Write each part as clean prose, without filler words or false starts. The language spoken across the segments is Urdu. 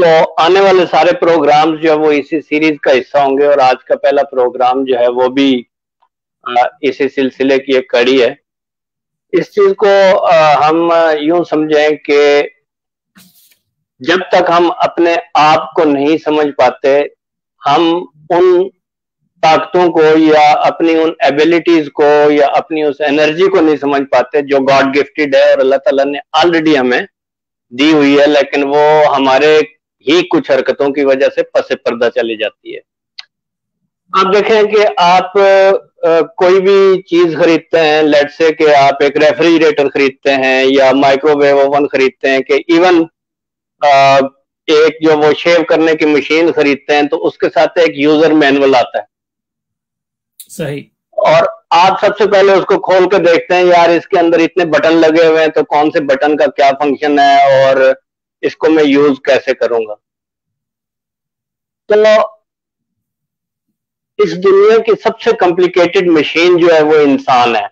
تو آنے والے سارے پروگرامز جو ہے وہ اسی سیریز کا حصہ ہوں گے، اور آج کا پہلا پروگرام جو ہے وہ بھی اسی سلسلے کی ایک کڑی ہے۔ اس چیز کو ہم یوں سمجھیں کہ جب تک ہم اپنے آپ کو نہیں سمجھ پاتے، ہم ان طاقتوں کو یا اپنی ان ایبیلٹیز کو یا اپنی اس انرجی کو نہیں سمجھ پاتے جو گاڈ گفٹڈ ہے اور اللہ تعالیٰ نے آلریڈی ہمیں دی ہوئی ہے، لیکن وہ ہمارے ہی کچھ حرکتوں کی وجہ سے پس پردہ چلی جاتی ہے۔ آپ دیکھیں کہ آپ کوئی بھی چیز خریدتے ہیں، لیٹ سے کہ آپ ایک ریفریجریٹر خریدتے ہیں یا مائکرو ویو اوون خریدتے ہیں، کہ ایون ایک جو وہ شیو کرنے کی مشین خریدتے ہیں تو اس کے ساتھ ایک یوزر مینول آتا ہے، صحیح، اور آپ سب سے پہلے اس کو کھول کے دیکھتے ہیں، یار اس کے اندر اتنے بٹن لگے ہوئے ہیں تو کون سے بٹن کا کیا فنکشن ہے اور اس کو میں یوز کیسے کروں گا۔ تو اس دنیا کی سب سے کمپلیکیٹڈ مشین جو ہے وہ انسان ہے،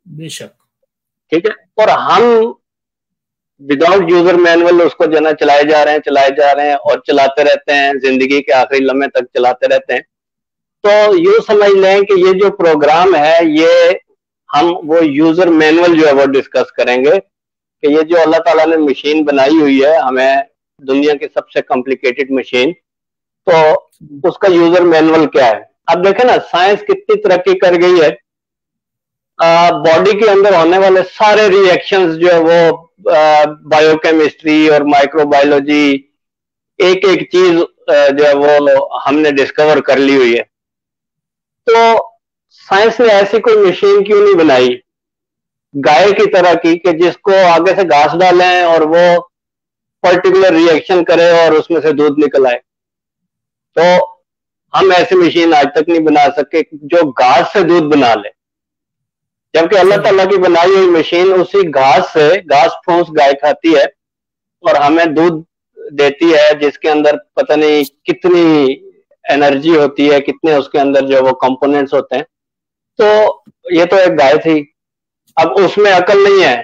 بے شک، ٹھیک ہے، اور ہم وداؤٹ یوزر مینول اس کو جنا چلائے جا رہے ہیں اور چلاتے رہتے ہیں، زندگی کے آخری لمحے تک چلاتے رہتے ہیں۔ تو یوں سمجھ لیں کہ یہ جو پروگرام ہے، یہ ہم وہ یوزر مینول جو ہے وہ ڈسکس کریں گے کہ یہ جو اللہ تعالیٰ نے مشین بنائی ہوئی ہے ہمیں، دنیا کی سب سے کمپلیکیٹڈ مشین، تو اس کا یوزر مینول کیا ہے۔ اب دیکھیں نا، سائنس کتنی ترقی کر گئی ہے، باڈی کے اندر ہونے والے سارے ری ایکشنز جو ہے وہ بایو کیمسٹری اور مائکرو بایولوجی، ایک ایک چیز جو ہے وہ ہم نے ڈسکور کر لی ہوئی ہے۔ تو سائنس نے ایسی کوئی مشین کیوں نہیں بنائی گائے کی طرح کی کہ جس کو آگے سے گھاس ڈالیں اور وہ پرٹیکولر ری ایکشن کرے اور اس میں سے دودھ نکل آئے؟ تو ہم ایسی مشین آج تک نہیں بنا سکے جو گھاس سے دودھ بنا لے، جبکہ اللہ تعالیٰ کی بنائی ہوئی مشین اسی گھاس سے، گھاس پھوس گائے کھاتی ہے اور ہمیں دودھ دیتی ہے، جس کے اندر پتہ نہیں کتنی انرجی ہوتی ہے، کتنے اس کے اندر جو وہ کمپوننٹس ہوتے ہیں۔ تو یہ تو ایک گائے تھی، اب اس میں عقل نہیں ہے۔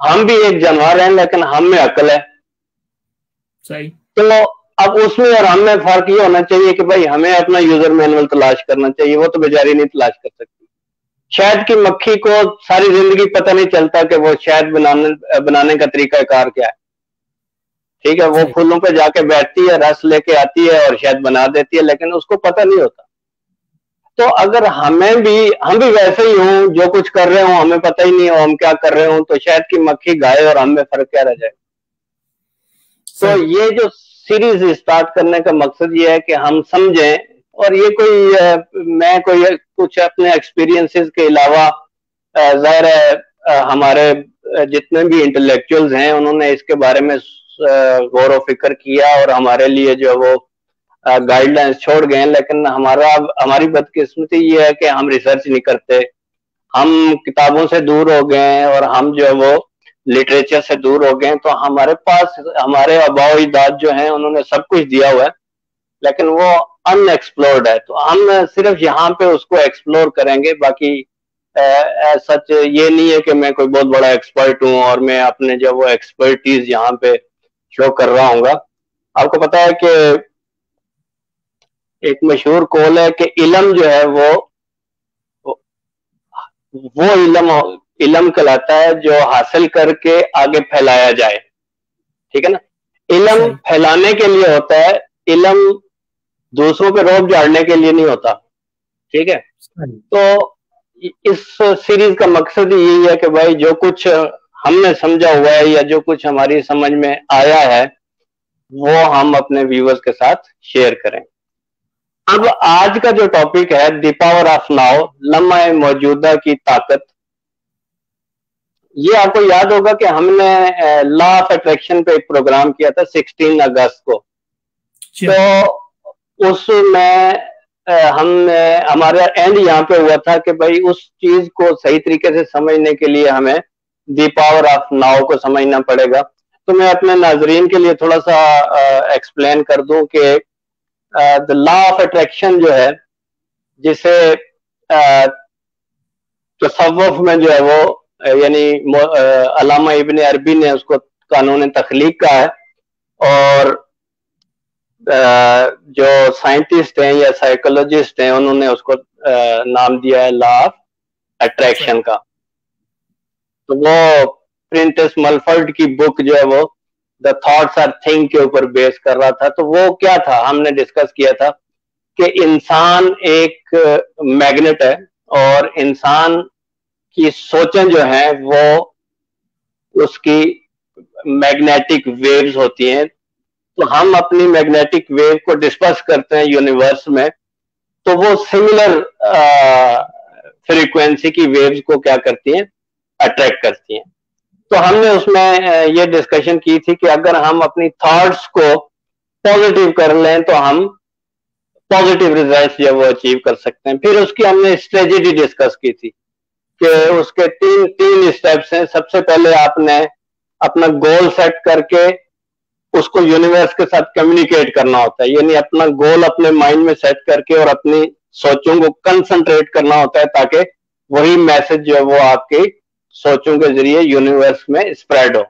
ہم بھی ایک جانور ہیں لیکن ہم میں عقل ہے۔ صحیح، تو اب اس میں اور ہم میں فرق یہ ہونا چاہیے کہ بھائی ہمیں اپنا یوزر مینول تلاش کرنا چاہیے، وہ تو بیچاری نہیں تلاش کر سکتی۔ شہد کی مکھی کو ساری زندگی پتہ نہیں چلتا کہ وہ شہد بنانے کا طریقہ کار کیا ہے، ٹھیک ہے، وہ پھولوں پہ جا کے بیٹھتی ہے، رس لے کے آتی ہے اور شہد بنا دیتی ہے، لیکن اس کو پتہ نہیں ہوتا۔ تو اگر ہم بھی ویسے ہی ہوں، جو کچھ کر رہے ہوں ہمیں پتہ ہی نہیں ہو ہم کیا کر رہے ہوں، تو شہد کی مکھی گائے اور ہم میں فرق کیا رہ جائے؟ تو یہ جو سیریز اسٹارٹ کرنے کا مقصد یہ ہے کہ ہم سمجھیں، اور یہ میں کچھ اپنے ایکسپیرینسز کے علاوہ، ظاہر ہے ہمارے جتنے بھی انٹلیکچوئلز ہیں انہوں نے اس کے بارے میں غور و فکر کیا اور ہمارے لیے جو وہ گائیڈ لائنز چھوڑ گئے، لیکن ہماری بدقسمتی یہ ہے کہ ہم ریسرچ نہیں کرتے، ہم کتابوں سے دور ہو گئے ہیں اور ہم جو ہے وہ لٹریچر سے دور ہو گئے ہیں۔ تو ہمارے پاس ہمارے آباء و اجداد جو ہیں انہوں نے سب کچھ دیا ہوا ہے، لیکن وہ ان ایکسپلورڈ ہے، تو ہم صرف یہاں پہ اس کو ایکسپلور کریں گے۔ باقی سچ یہ نہیں ہے کہ میں کوئی بہت بڑا ایکسپرٹ ہوں اور میں اپنے جو وہ ایکسپرٹیز یہاں پہ شو کر رہا ہوں گا۔ آپ کو پتا ہے کہ ایک مشہور قول ہے کہ علم جو ہے وہ علم کہلاتا ہے جو حاصل کر کے آگے پھیلایا جائے، ٹھیک ہے نا۔ علم پھیلانے کے لیے ہوتا ہے، علم دوسروں پہ روب جھاڑنے کے لیے نہیں ہوتا، ٹھیک ہے۔ تو اس سیریز کا مقصد یہی ہے کہ بھائی جو کچھ ہم نے سمجھا ہوا ہے یا جو کچھ ہماری سمجھ میں آیا ہے وہ ہم اپنے ویورز کے ساتھ شیئر کریں۔ اب آج کا جو ٹاپک ہے دی پاور آف ناؤ، لمحہ موجودہ کی طاقت، یہ آپ کو یاد ہوگا کہ ہم نے لا آف اٹریکشن پہ ایک پروگرام کیا تھا 16 اگست کو۔ تو اس میں ہمارا اینڈ یہاں پہ ہوا تھا کہ بھائی اس چیز کو صحیح طریقے سے سمجھنے کے لیے ہمیں دی پاور آف ناؤ کو سمجھنا پڑے گا۔ تو میں اپنے ناظرین کے لیے تھوڑا سا ایکسپلین کر دوں کہ لا آف اٹریکشن جو ہے، جسے تصوف میں جو ہے وہ یعنی علامہ ابن عربی نے اس کو قانون تخلیق کہا ہے، اور جو سائنٹسٹ ہیں یا سائیکولوجسٹ ہیں انہوں نے اس کو نام دیا ہے لا آف اٹریکشن کا. تو وہ پرنٹس ملفرڈ کی بک جو ہے وہ دا تھاٹس آر تھنگ کے اوپر بیس کر رہا تھا. تو وہ کیا تھا, ہم نے ڈسکس کیا تھا کہ انسان ایک میگنیٹ ہے اور انسان کی سوچیں جو ہیں وہ اس کی میگنیٹک ویوز ہوتی ہیں. تو ہم اپنی میگنیٹک ویو کو ڈسپرس کرتے ہیں یونیورس میں, تو وہ سملر فریکوینسی کی ویوز کو کیا کرتی ہیں, اٹریکٹ کرتی ہیں. تو ہم نے اس میں یہ ڈسکشن کی تھی کہ اگر ہم اپنی تھاٹس کو پازیٹیو کر لیں تو ہم پازیٹیو ریزلٹس جو وہ اچیو کر سکتے ہیں. پھر اس کی ہم نے اسٹریٹجی ڈسکس کی تھی کہ اس کے تین اسٹیپس ہیں. سب سے پہلے آپ نے اپنا گول سیٹ کر کے اس کو یونیورس کے ساتھ کمیونیکیٹ کرنا ہوتا ہے, یعنی اپنا گول اپنے مائنڈ میں سیٹ کر کے اور اپنی سوچوں کو کنسنٹریٹ کرنا ہوتا ہے تاکہ وہی میسج جو ہے وہ آپ کی سوچوں کے ذریعے یونیورس میں اسپریڈ ہو.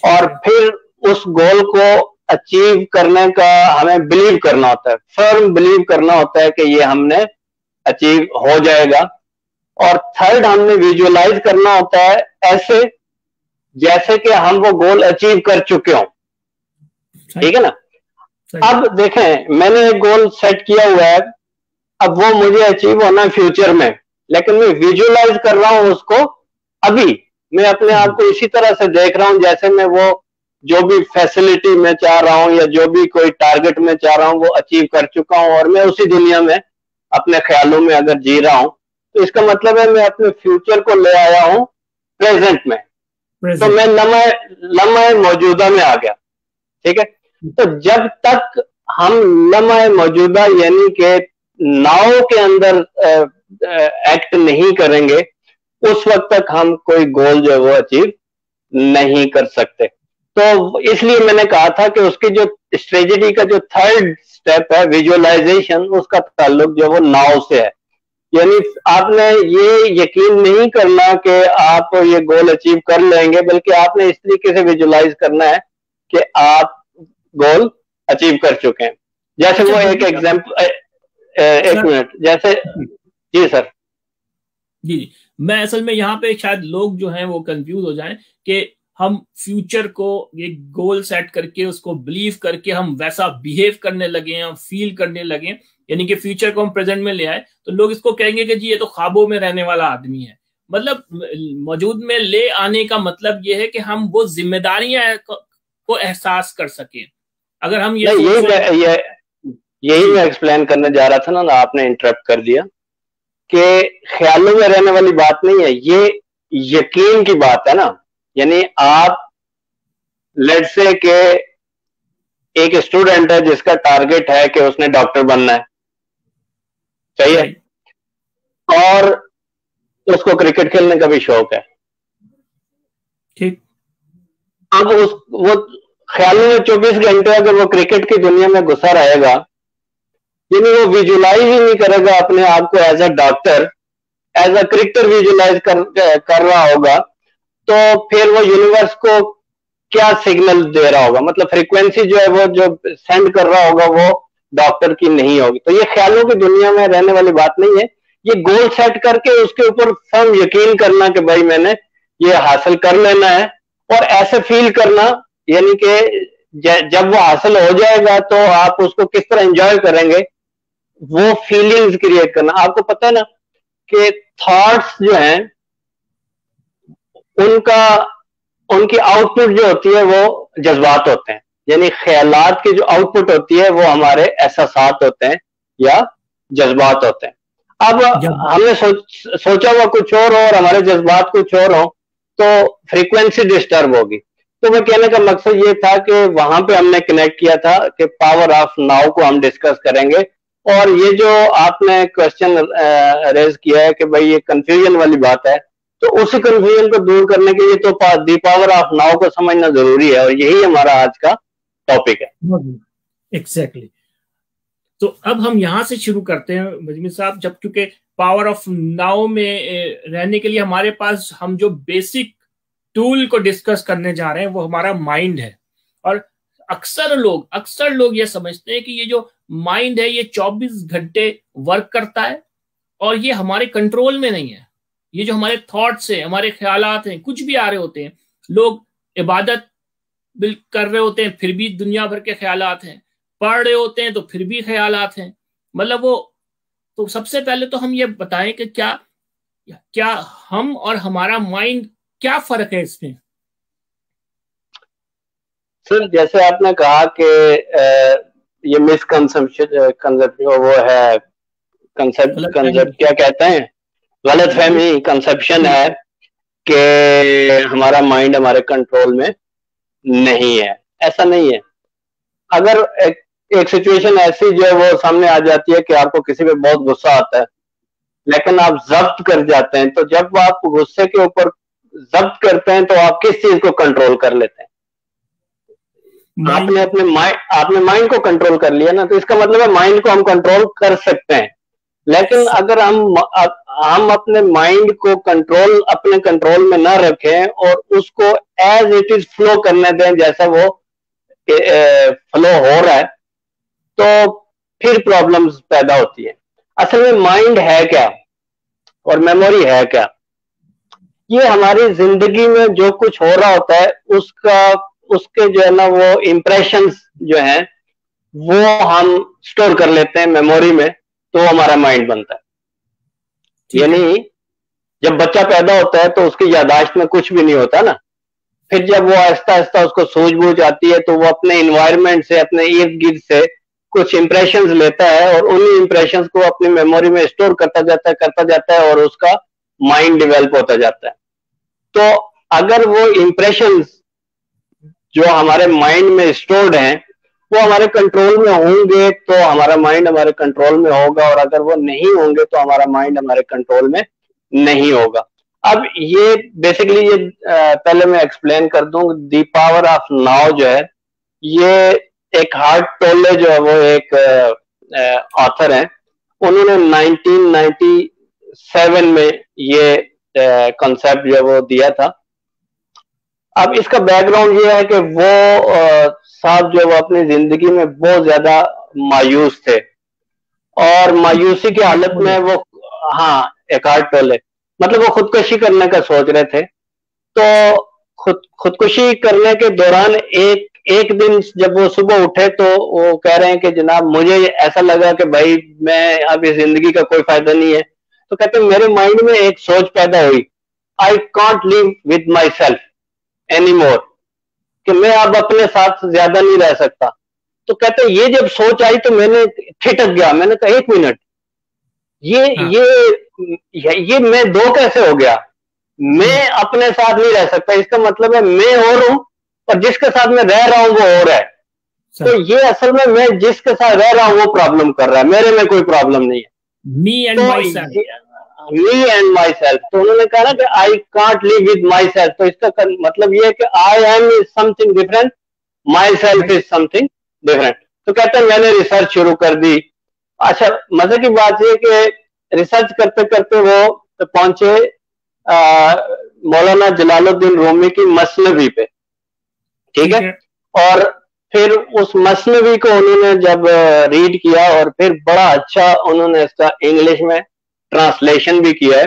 اور پھر اس گول کو اچیو کرنے کا ہمیں بلیو کرنا ہوتا ہے, فرم بلیو کرنا ہوتا ہے کہ یہ ہم نے اچیو ہو جائے گا. اور تھرڈ ہم نے ویژولائز کرنا ہوتا ہے ایسے جیسے کہ ہم وہ گول اچیو کر چکے ہوں. ٹھیک ہے نا. اب دیکھیں میں نے ایک گول سیٹ کیا ہوا ہے, اب وہ مجھے اچیو ہونا ہے فیوچر میں, لیکن میں ویژولائز کر رہا ہوں اس کو ابھی. میں اپنے آپ کو اسی طرح سے دیکھ رہا ہوں جیسے میں وہ جو بھی فیسلٹی میں چاہ رہا ہوں یا جو بھی کوئی ٹارگٹ میں چاہ رہا ہوں وہ اچیو کر چکا ہوں, اور میں اسی دنیا میں اپنے خیالوں میں اگر جی رہا ہوں. تو اس کا مطلب ہے میں اپنے فیوچر کو لے آیا ہوں پریزنٹ میں, تو میں لمحہ موجودہ میں آ گیا. ٹھیک ہے. تو جب تک ہم لمحہ موجودہ یعنی کہ ناؤ کے اندر ایکٹ نہیں کریں گے اس وقت تک ہم کوئی گول جو ہے وہ اچیو نہیں کر سکتے. تو اس لیے میں نے کہا تھا کہ اس کی جو اسٹریٹجی کا جو تھرڈ سٹیپ ہے ویژولائزیشن, اس کا تعلق جو ہے وہ ناؤ سے ہے. یعنی آپ نے یہ یقین نہیں کرنا کہ آپ یہ گول اچیو کر لیں گے, بلکہ آپ نے اس طریقے سے ویژولائز کرنا ہے کہ آپ گول اچیو کر چکے ہیں. جیسے وہ ایک ایگزامپل, ایک منٹ, جیسے جی سر. جی میں اصل میں یہاں پہ شاید لوگ جو ہیں وہ کنفیوز ہو جائیں کہ ہم فیوچر کو ایک گول سیٹ کر کے اس کو بلیو کر کے ہم ویسا بیہیو کرنے لگے, ہم فیل کرنے لگے, یعنی کہ فیوچر کو ہم پریزنٹ میں لے آئے تو لوگ اس کو کہیں گے کہ جی یہ تو خوابوں میں رہنے والا آدمی ہے. مطلب موجود میں لے آنے کا مطلب یہ ہے کہ ہم وہ ذمہ داریاں کو احساس کر سکیں. اگر ہم یہی میں ایکسپلین کرنے جا رہا تھا نا, آپ نے انٹرپٹ کر دیا کہ خیالوں میں رہنے والی بات نہیں ہے, یہ یقین کی بات ہے نا. یعنی آپ لیٹ سے کہ ایک اسٹوڈنٹ ہے جس کا ٹارگٹ ہے کہ اس نے ڈاکٹر بننا ہے, صحیح ہے, اور اس کو کرکٹ کھیلنے کا بھی شوق ہے. ٹھیک. اب وہ خیالوں میں 24 گھنٹے اگر وہ کرکٹ کی دنیا میں گھسا رہے گا, یعنی وہ ویژولائز ہی نہیں کرے گا اپنے آپ کو as a doctor, as a cricketer visualise کر رہا ہوگا, تو پھر وہ یونیورس کو کیا سگنل دے رہا ہوگا, مطلب فریکوینسی جو ہے وہ جو سینڈ کر رہا ہوگا وہ ڈاکٹر کی نہیں ہوگی. تو یہ خیالوں کی دنیا میں رہنے والی بات نہیں ہے. یہ گول سیٹ کر کے اس کے اوپر فرم یقین کرنا کہ بھائی میں نے یہ حاصل کر لینا ہے, اور ایسے فیل کرنا, یعنی کہ جب وہ حاصل ہو جائے گا تو آپ اس کو کس طرح انجوائے کریں گے, وہ فیلنگز کریٹ کرنا. آپ کو پتہ ہے نا کہ تھاٹس جو ہیں ان کی آؤٹ پٹ جو ہوتی ہے وہ جذبات ہوتے ہیں. یعنی خیالات کی جو آؤٹ پٹ ہوتی ہے وہ ہمارے احساسات ہوتے ہیں یا جذبات ہوتے ہیں. اب ہم نے سوچا ہوا کچھ اور ہو اور ہمارے جذبات کچھ اور ہوں تو فریکوینسی ڈسٹرب ہوگی. تو میں کہنے کا مقصد یہ تھا کہ وہاں پہ ہم نے کنیکٹ کیا تھا کہ پاور آف ناؤ کو ہم ڈسکس کریں گے. اور یہ جو آپ نے کوشچن ریز کیا ہے کہ بھائی یہ کنفیوژن والی بات ہے, تو اسی کنفیوژن کو دور کرنے کے لیے تو دی پاور آف ناؤ کو سمجھنا ضروری ہے, اور یہی ہمارا آج کا ٹاپک ہے. ایگزیکٹلی. تو اب ہم یہاں سے شروع کرتے ہیں مجمع صاحب, جب چونکہ پاور آف ناؤ میں رہنے کے لیے ہمارے پاس ہم جو بیسک ٹول کو ڈسکس کرنے جا رہے ہیں وہ ہمارا مائنڈ ہے. اور اکثر لوگ یہ سمجھتے ہیں کہ یہ جو مائنڈ ہے یہ 24 گھنٹے ورک کرتا ہے اور یہ ہمارے کنٹرول میں نہیں ہے. یہ جو ہمارے تھاٹس ہیں، ہمارے خیالات ہیں، کچھ بھی آ رہے ہوتے ہیں، لوگ عبادت کر رہے ہوتے ہیں پھر بھی دنیا بھر کے خیالات ہیں، پڑھ رہے ہوتے ہیں تو پھر بھی خیالات ہیں. مطلب تو سب سے پہلے تو ہم یہ بتائیں کہ کیا ہم اور ہمارا مائنڈ کیا فرق ہے اس میں؟ سر جیسے آپ نے کہا کہ یہ مس کنسپشن وہ ہے، کنسپٹ کیا کہتے ہیں، غلط فہمی کنسپشن ہے کہ ہمارا مائنڈ ہمارے کنٹرول میں نہیں ہے. ایسا نہیں ہے. اگر ایک سچویشن ایسی جو ہے وہ سامنے آ جاتی ہے کہ آپ کو کسی پہ بہت غصہ آتا ہے لیکن آپ ضبط کر جاتے ہیں، تو جب آپ غصے کے اوپر ضبط کرتے ہیں تو آپ کس چیز کو کنٹرول کر لیتے ہیں؟ آپ نے مائنڈ کو کنٹرول کر لیا نا. تو اس کا مطلب ہے مائنڈ کو ہم کنٹرول کر سکتے ہیں، لیکن اگر ہم اپنے مائنڈ کو اپنے کنٹرول میں نہ رکھیں اور اس کو ایز اٹ از فلو کرنے دیں جیسا وہ فلو ہو رہا ہے، تو پھر پرابلمز پیدا ہوتی ہیں. اصل میں مائنڈ ہے کیا اور میموری ہے کیا؟ یہ ہماری زندگی میں جو کچھ ہو رہا ہوتا ہے اس کے جو ہے نا وہ امپریشنز جو ہیں وہ ہم سٹور کر لیتے ہیں میموری میں، تو ہمارا مائنڈ بنتا ہے. یعنی جب بچہ پیدا ہوتا ہے تو اس کی یادداشت میں کچھ بھی نہیں ہوتا نا. پھر جب وہ آہستہ آہستہ اس کو سوجھ بوجھ آتی ہے تو وہ اپنے انوائرمنٹ سے، اپنے ارد گرد سے کچھ امپریشنز لیتا ہے اور انہی امپریشنز کو اپنی میموری میں اسٹور کرتا جاتا ہے اور اس کا مائنڈ ڈیولپ ہوتا جاتا ہے. تو اگر وہ امپریشنز جو ہمارے مائنڈ میں اسٹورڈ ہیں وہ ہمارے کنٹرول میں ہوں گے تو ہمارا مائنڈ ہمارے کنٹرول میں ہوگا، اور اگر وہ نہیں ہوں گے تو ہمارا مائنڈ ہمارے کنٹرول میں نہیں ہوگا. اب یہ بیسیکلی یہ پہلے میں ایکسپلین کر دوں. دی پاور آف ناؤ جو ہے یہ ایک ہارٹ ٹولے جو ہے وہ ایک آتھر ہیں، انہوں نے 1997 میں یہ کنسپٹ جو ہے وہ دیا تھا. اب اس کا بیک گراؤنڈ یہ ہے کہ وہ صاحب جو وہ اپنی زندگی میں بہت زیادہ مایوس تھے اور مایوسی کی حالت میں وہ ایک ہارٹ ٹولے مطلب وہ خودکشی کرنے کا سوچ رہے تھے. تو خودکشی کرنے کے دوران ایک دن جب وہ صبح اٹھے تو وہ کہہ رہے ہیں کہ جناب مجھے ایسا لگا کہ بھائی میں اب اس زندگی کا کوئی فائدہ نہیں ہے. تو کہتے ہیں میرے مائنڈ میں ایک سوچ پیدا ہوئی، I can't live with myself anymore، کہ میں اب اپنے ساتھ زیادہ نہیں رہ سکتا. تو کہتے ہیں یہ جب سوچ آئی تو میں نے ٹھٹک گیا. میں نے کہا ایک منٹ، یہ میں دو کیسے ہو گیا؟ میں اپنے ساتھ نہیں رہ سکتا، اس کا مطلب ہے میں اور ہوں اور جس کے ساتھ میں رہ رہا ہوں وہ اور ہے. تو یہ اصل میں جس کے ساتھ رہ رہا ہوں وہ پرابلم کر رہا ہے، میرے میں کوئی پرابلم نہیں ہے. me and myself. تو انہوں نے کہا نا کہ I can't live with myself. تو اس کا مطلب یہ ہے کہ I am is something different, myself is something different. تو کہتے ہیں میں نے ریسرچ شروع کر دی. اچھا مزے کی بات یہ کہ ریسرچ کرتے کرتے وہ پہنچے مولانا جلال الدین رومی کی مثنوی پہ، ٹھیک ہے. اور پھر اس مثنوی کو انہوں نے جب ریڈ کیا اور پھر بڑا اچھا انہوں نے اس کا انگلش میں ٹرانسلیشن بھی کیا ہے.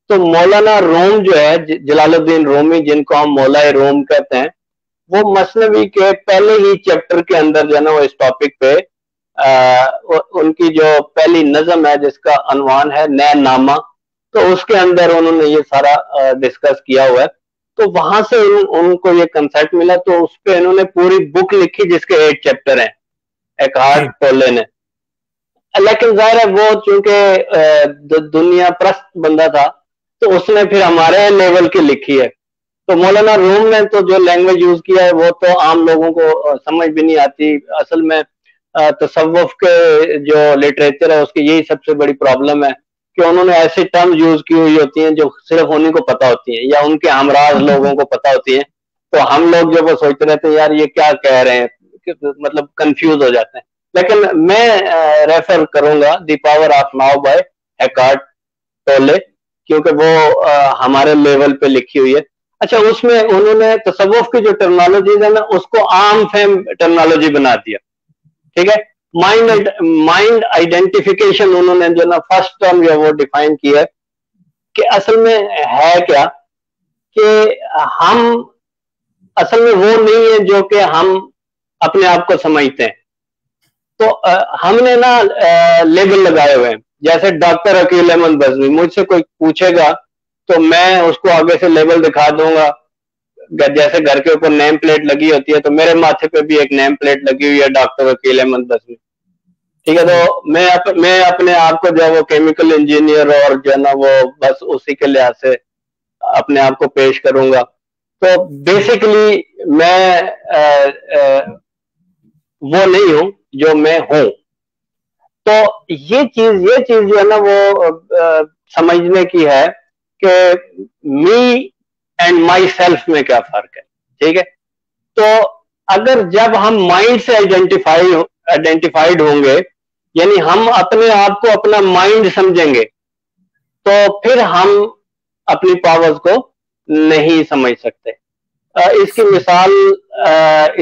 تو مولانا روم جو ہے جلال الدین رومی جن کو ہم مولا روم کہتے ہیں، وہ مثنوی کے پہلے ہی چیپٹر کے اندر جو ہے نا وہ اس ٹاپک پہ ان کی جو پہلی نظم ہے جس کا عنوان ہے نئے نامہ، تو اس کے اندر انہوں نے یہ سارا ڈسکس کیا ہوا ہے. تو وہاں سے ان کو یہ کنسپٹ ملا، تو اس پہ انہوں نے پوری بک لکھی جس کے 8 چیپٹر ہیں ایک ہارٹ ٹولے نے. لیکن ظاہر ہے وہ چونکہ دنیا پرست بندہ تھا تو اس نے پھر ہمارے لیول کی لکھی ہے. تو مولانا روم نے تو جو لینگویج یوز کیا ہے وہ تو عام لوگوں کو سمجھ بھی نہیں آتی. اصل میں تصوف کے جو لٹریچر ہے اس کی یہی سب سے بڑی پرابلم ہے کہ انہوں نے ایسی ٹرم یوز کی ہوئی ہوتی ہیں جو صرف انہیں کو پتا ہوتی ہیں یا ان کے ہمراز لوگوں کو پتا ہوتی ہیں. تو ہم لوگ جو وہ سوچتے رہتے ہیں یار یہ کیا کہہ رہے ہیں، مطلب کنفیوز ہو جاتے ہیں. لیکن میں ریفر کروں گا The Power of Now by Eckhart Tolle, کیونکہ وہ ہمارے لیول پہ لکھی ہوئی ہے. اچھا اس میں انہوں نے تصوف کی جو ٹرمنالوجیز ہے نا اس کو عام فہم ٹرمنالوجی بنا دیا. ٹھیک ہے, مائنڈ آئیڈینٹیفیکیشن انہوں نے جو نا فرسٹ ٹرم جو وہ ڈیفائن کیا ہے کہ اصل میں ہے کیا کہ ہم اصل میں وہ نہیں ہے جو کہ ہم اپنے آپ کو سمجھتے ہیں. تو ہم نے نا لیبل لگائے ہوئے ہیں, جیسے ڈاکٹر عقیل احمد بزمی, مجھ سے کوئی پوچھے گا تو میں اس کو آگے سے لیبل دکھا دوں گا, جیسے گھر کے اوپر نیم پلیٹ لگی ہوتی ہے تو میرے ماتھے پہ بھی ایک نیم پلیٹ لگی ہوئی ہے ڈاکٹر عقیل احمد بزمی. ٹھیک ہے, تو میں اپنے آپ کو جو ہے وہ کیمیکل انجینئر اور جو ہے نا وہ بس اسی کے لحاظ سے اپنے آپ کو پیش کروں گا. تو بیسیکلی میں وہ نہیں ہوں جو میں ہوں. تو یہ چیز جو ہے نا وہ سمجھنے کی ہے کہ می اینڈ مائی سیلف میں کیا فرق ہے. ٹھیک ہے, تو اگر جب ہم مائنڈ سے آئیڈینٹیفائڈ ہوں گے, یعنی ہم اپنے آپ کو اپنا مائنڈ سمجھیں گے, تو پھر ہم اپنی پاورز کو نہیں سمجھ سکتے. اس کی مثال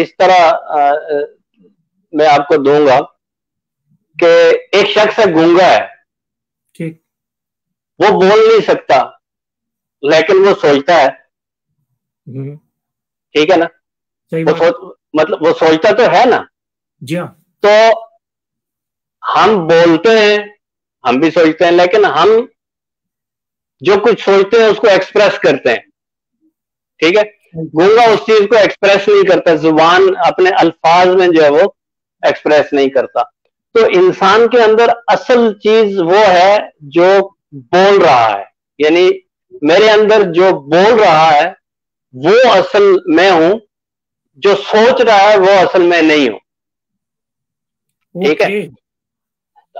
اس طرح میں آپ کو دوں گا کہ ایک شخص ہے, گونگا ہے, وہ بول نہیں سکتا لیکن وہ سوچتا ہے. ٹھیک ہے نا, مطلب وہ سوچتا تو ہے نا. جی ہاں. تو ہم بولتے ہیں, ہم بھی سوچتے ہیں, لیکن ہم جو کچھ سوچتے ہیں اس کو ایکسپریس کرتے ہیں. ٹھیک ہے, گونگا اس چیز کو ایکسپریس نہیں کرتا, زبان اپنے الفاظ میں جو ہے وہ ایکسپریس نہیں کرتا. تو انسان کے اندر اصل چیز وہ ہے جو بول رہا ہے, یعنی میرے اندر جو بول رہا ہے وہ اصل میں ہوں, جو سوچ رہا ہے وہ اصل میں نہیں ہوں. ٹھیک ہے,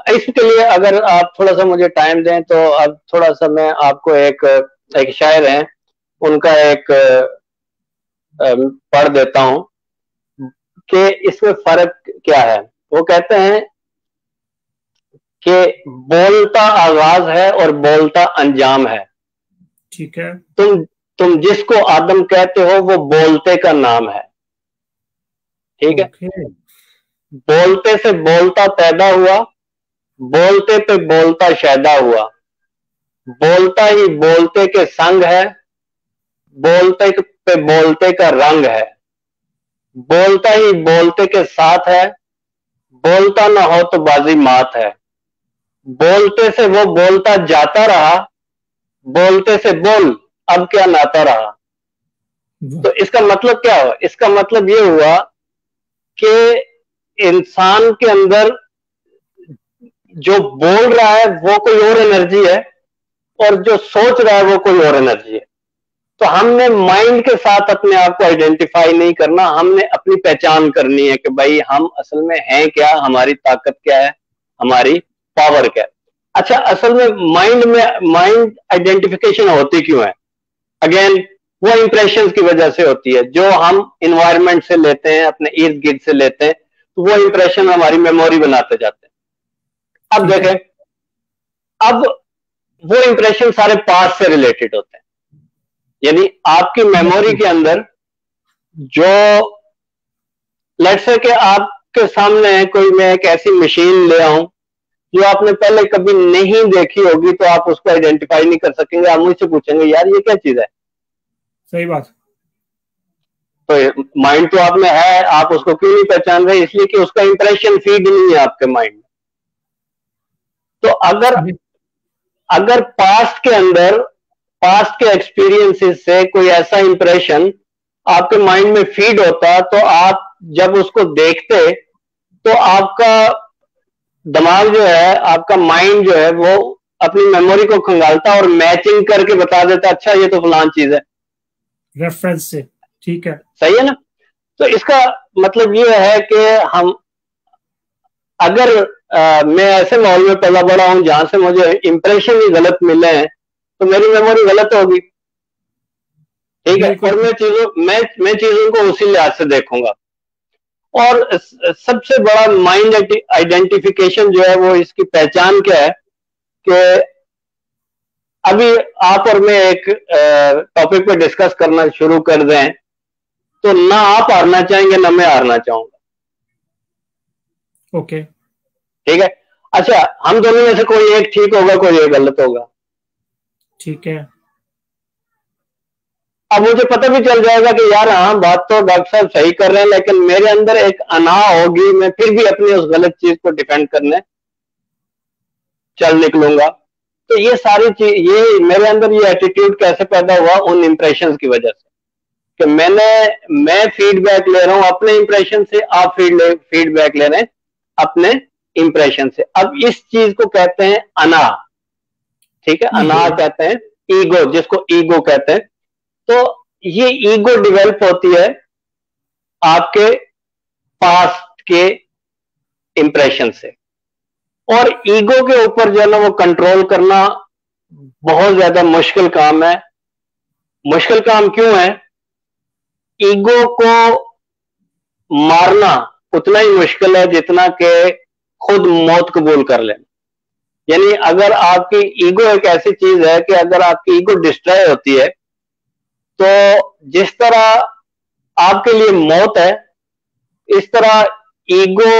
اس کے لیے اگر آپ تھوڑا سا مجھے ٹائم دیں تو اب تھوڑا سا میں آپ کو ایک شاعر ہیں ان کا ایک پڑھ دیتا ہوں کہ اس میں فرق کیا ہے. وہ کہتے ہیں کہ بولتا آغاز ہے اور بولتا انجام ہے. ٹھیک ہے, تم جس کو آدم کہتے ہو وہ بولتے کا نام ہے. ٹھیک ہے, بولتے سے بولتا پیدا ہوا, بولتے پہ بولتا شیدا ہوا, بولتا ہی بولتے کے سنگ ہے, بولتے پہ بولتے کا رنگ ہے, بولتا ہی بولتے کے ساتھ ہے, بولتا نہ ہو تو بازی مات ہے, بولتے سے وہ بولتا جاتا رہا, بولتے سے بول اب کیا ناتا رہا. تو اس کا مطلب کیا ہوا؟ اس کا مطلب یہ ہوا کہ انسان کے اندر جو بول رہا ہے وہ کوئی اور انرجی ہے اور جو سوچ رہا ہے وہ کوئی اور انرجی ہے. تو ہم نے مائنڈ کے ساتھ اپنے آپ کو آئیڈینٹیفائی نہیں کرنا, ہم نے اپنی پہچان کرنی ہے کہ بھائی ہم اصل میں ہیں کیا, ہماری طاقت کیا ہے, ہماری پاور کیا ہے. اچھا, اصل میں مائنڈ آئیڈینٹیفیکیشن ہوتی کیوں ہے؟ اگین وہ امپریشنز کی وجہ سے ہوتی ہے جو ہم انوائرمنٹ سے لیتے ہیں, اپنے ارد گرد سے لیتے ہیں, تو وہ امپریشن ہماری میموری بناتے جاتے ہیں. اب دیکھیں, اب وہ امپریشن سارے پاس سے ریلیٹڈ ہوتے ہیں, یعنی آپ کی میموری کے اندر جو لیٹس سے کہ آپ کے سامنے کوئی میں ایک ایسی مشین لے آؤں جو آپ نے پہلے کبھی نہیں دیکھی ہوگی تو آپ اس کو آئیڈینٹیفائی نہیں کر سکیں گے, آپ مجھ سے پوچھیں گے یار یہ کیا چیز ہے. صحیح بات. تو مائنڈ تو آپ میں ہے, آپ اس کو کیوں نہیں پہچان رہے؟ اس لیے کہ اس کا امپریشن فیڈ نہیں ہے آپ کے مائنڈ میں. تو اگر پاسٹ کے اندر پاسٹ کے ایکسپیرینس سے کوئی ایسا امپریشن آپ کے مائنڈ میں فیڈ ہوتا تو آپ جب اس کو دیکھتے تو آپ کا دماغ جو ہے, آپ کا مائنڈ جو ہے وہ اپنی میموری کو کھنگالتا اور میچنگ کر کے بتا دیتا اچھا یہ تو فلان چیز ہے ریفرنس سے. ٹھیک ہے, صحیح ہے نا. تو اس کا مطلب یہ ہے کہ ہم اگر میں ایسے ماحول میں پیدا بڑا ہوں جہاں سے مجھے امپریشن ہی غلط ملے ہیں تو میری میموری غلط ہوگی. ٹھیک ہے, اور میں چیزوں کو اسی لحاظ سے دیکھوں گا. اور سب سے بڑا مائنڈ آئیڈینٹیفیکیشن جو ہے وہ اس کی پہچان کیا ہے کہ ابھی آپ اور میں ایک ٹاپک پہ ڈسکس کرنا شروع کر دیں تو نہ آپ ہارنا چاہیں گے نہ میں ہارنا چاہوں گا. اوکے ٹھیک ہے. اچھا ہم دونوں میں سے کوئی ایک ٹھیک ہوگا کوئی ایک غلط ہوگا. ٹھیک ہے. اب مجھے پتہ بھی چل جائے گا کہ یار ہاں بات تو ڈاکٹر صاحب صحیح کر رہے ہیں لیکن میرے اندر ایک انا ہوگی, میں پھر بھی اپنی اس غلط چیز کو ڈیفینڈ کرنے چل نکلوں گا. تو یہ ساری چیز, یہ میرے اندر یہ ایٹیٹیوڈ کیسے پیدا ہوا؟ ان امپریشنز کی وجہ سے کہ میں فیڈ بیک لے رہا ہوں اپنے امپریشن سے, آپ فیڈ بیک لے رہے ہیں اپنے امپریشن سے. اب اس چیز کو کہتے ہیں انا. ٹھیک ہے, انا کہتے ہیں ایگو, جس کو ایگو کہتے ہیں. تو یہ ایگو ڈیولپ ہوتی ہے آپ کے پاسٹ کے امپریشن سے, اور ایگو کے اوپر جو ہے نا وہ کنٹرول کرنا بہت زیادہ مشکل کام ہے. مشکل کام کیوں ہے؟ ایگو کو مارنا اتنا ہی مشکل ہے جتنا کہ خود موت قبول کر لینا. یعنی اگر آپ کی ایگو ایک ایسی چیز ہے کہ اگر آپ کی ایگو ڈسٹرائے ہوتی ہے تو جس طرح آپ کے لیے موت ہے اس طرح ایگو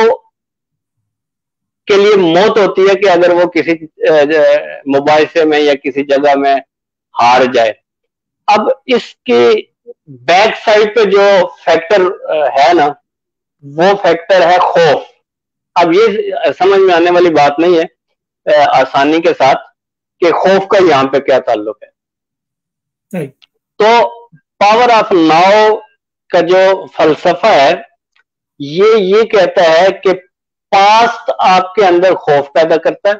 کے لیے موت ہوتی ہے کہ اگر وہ کسی مباحثے میں یا کسی جگہ میں ہار جائے. اب اس کی بیک سائڈ پہ جو فیکٹر ہے نا وہ فیکٹر ہے خوف. اب یہ سمجھ میں آنے والی بات نہیں ہے آسانی کے ساتھ کہ خوف کا یہاں پہ کیا تعلق ہے. تو پاور آف ناؤ کا جو فلسفہ ہے یہ کہتا ہے کہ پاسٹ آپ کے اندر خوف پیدا کرتا ہے,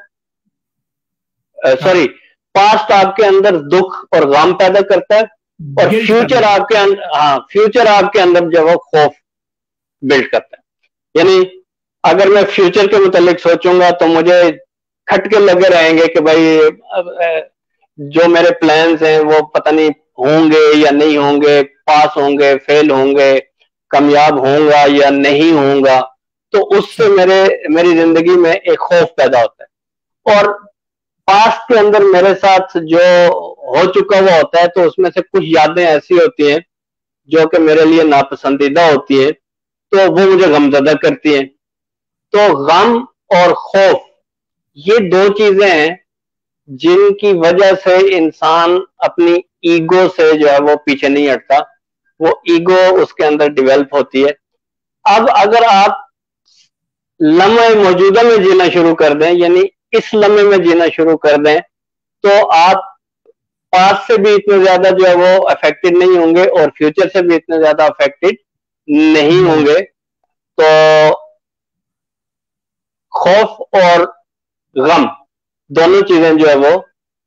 سوری پاسٹ آپ کے اندر دکھ اور غم پیدا کرتا ہے, اور فیوچر آپ کے اندر جو وہ خوف بلڈ کرتا ہے. یعنی اگر میں فیوچر کے متعلق سوچوں گا تو مجھے کھٹکے لگے رہیں گے کہ بھائی جو میرے پلانز ہیں وہ پتہ نہیں ہوں گے یا نہیں ہوں گے, پاس ہوں گے, فیل ہوں گے, کامیاب ہوں گا یا نہیں ہوں گا. تو اس سے میری زندگی میں ایک خوف پیدا ہوتا ہے. اور پاسٹ کے اندر میرے ساتھ جو ہو چکا ہوا ہوتا ہے تو اس میں سے کچھ یادیں ایسی ہوتی ہیں جو کہ میرے لیے ناپسندیدہ ہوتی ہیں تو وہ مجھے غمزدہ کرتی ہیں. تو غم اور خوف یہ دو چیزیں ہیں جن کی وجہ سے انسان اپنی ایگو سے جو ہے وہ پیچھے نہیں ہٹتا, وہ ایگو اس کے اندر ڈیولپ ہوتی ہے. اب اگر آپ لمحہ موجودہ میں جینا شروع کر دیں, یعنی اس لمحے میں جینا شروع کر دیں, تو آپ پاسٹ سے بھی اتنے زیادہ جو ہے وہ افیکٹڈ نہیں ہوں گے اور فیوچر سے بھی اتنے زیادہ افیکٹڈ نہیں ہوں گے. تو خوف اور غم دونوں چیزیں جو ہے وہ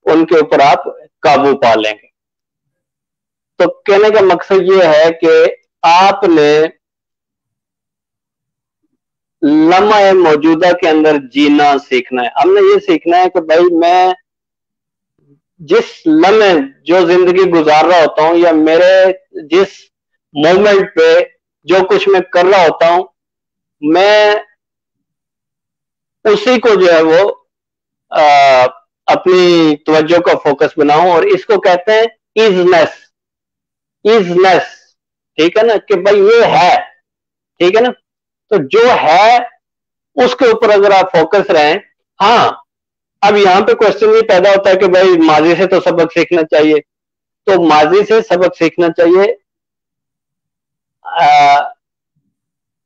ان کے اوپر آپ قابو پا لیں گے. تو کہنے کا مقصد یہ ہے کہ آپ نے لمحہ موجودہ کے اندر جینا سیکھنا ہے. ہم نے یہ سیکھنا ہے کہ بھائی میں جس لمحے جو زندگی گزار رہا ہوتا ہوں یا میرے جس مومنٹ پہ جو کچھ میں کر رہا ہوتا ہوں میں اسی کو جو ہے وہ اپنی توجہ کا فوکس بناؤں, اور اس کو کہتے ہیں ایزنس. ٹھیک ہے نا, کہ بھائی یہ ہے, ٹھیک ہے نا. تو جو ہے اس کے اوپر اگر آپ فوکس رہیں. ہاں اب یہاں پہ کوشچن یہ پیدا ہوتا ہے کہ بھائی ماضی سے تو سبق سیکھنا چاہیے. تو ماضی سے سبق سیکھنا چاہیے.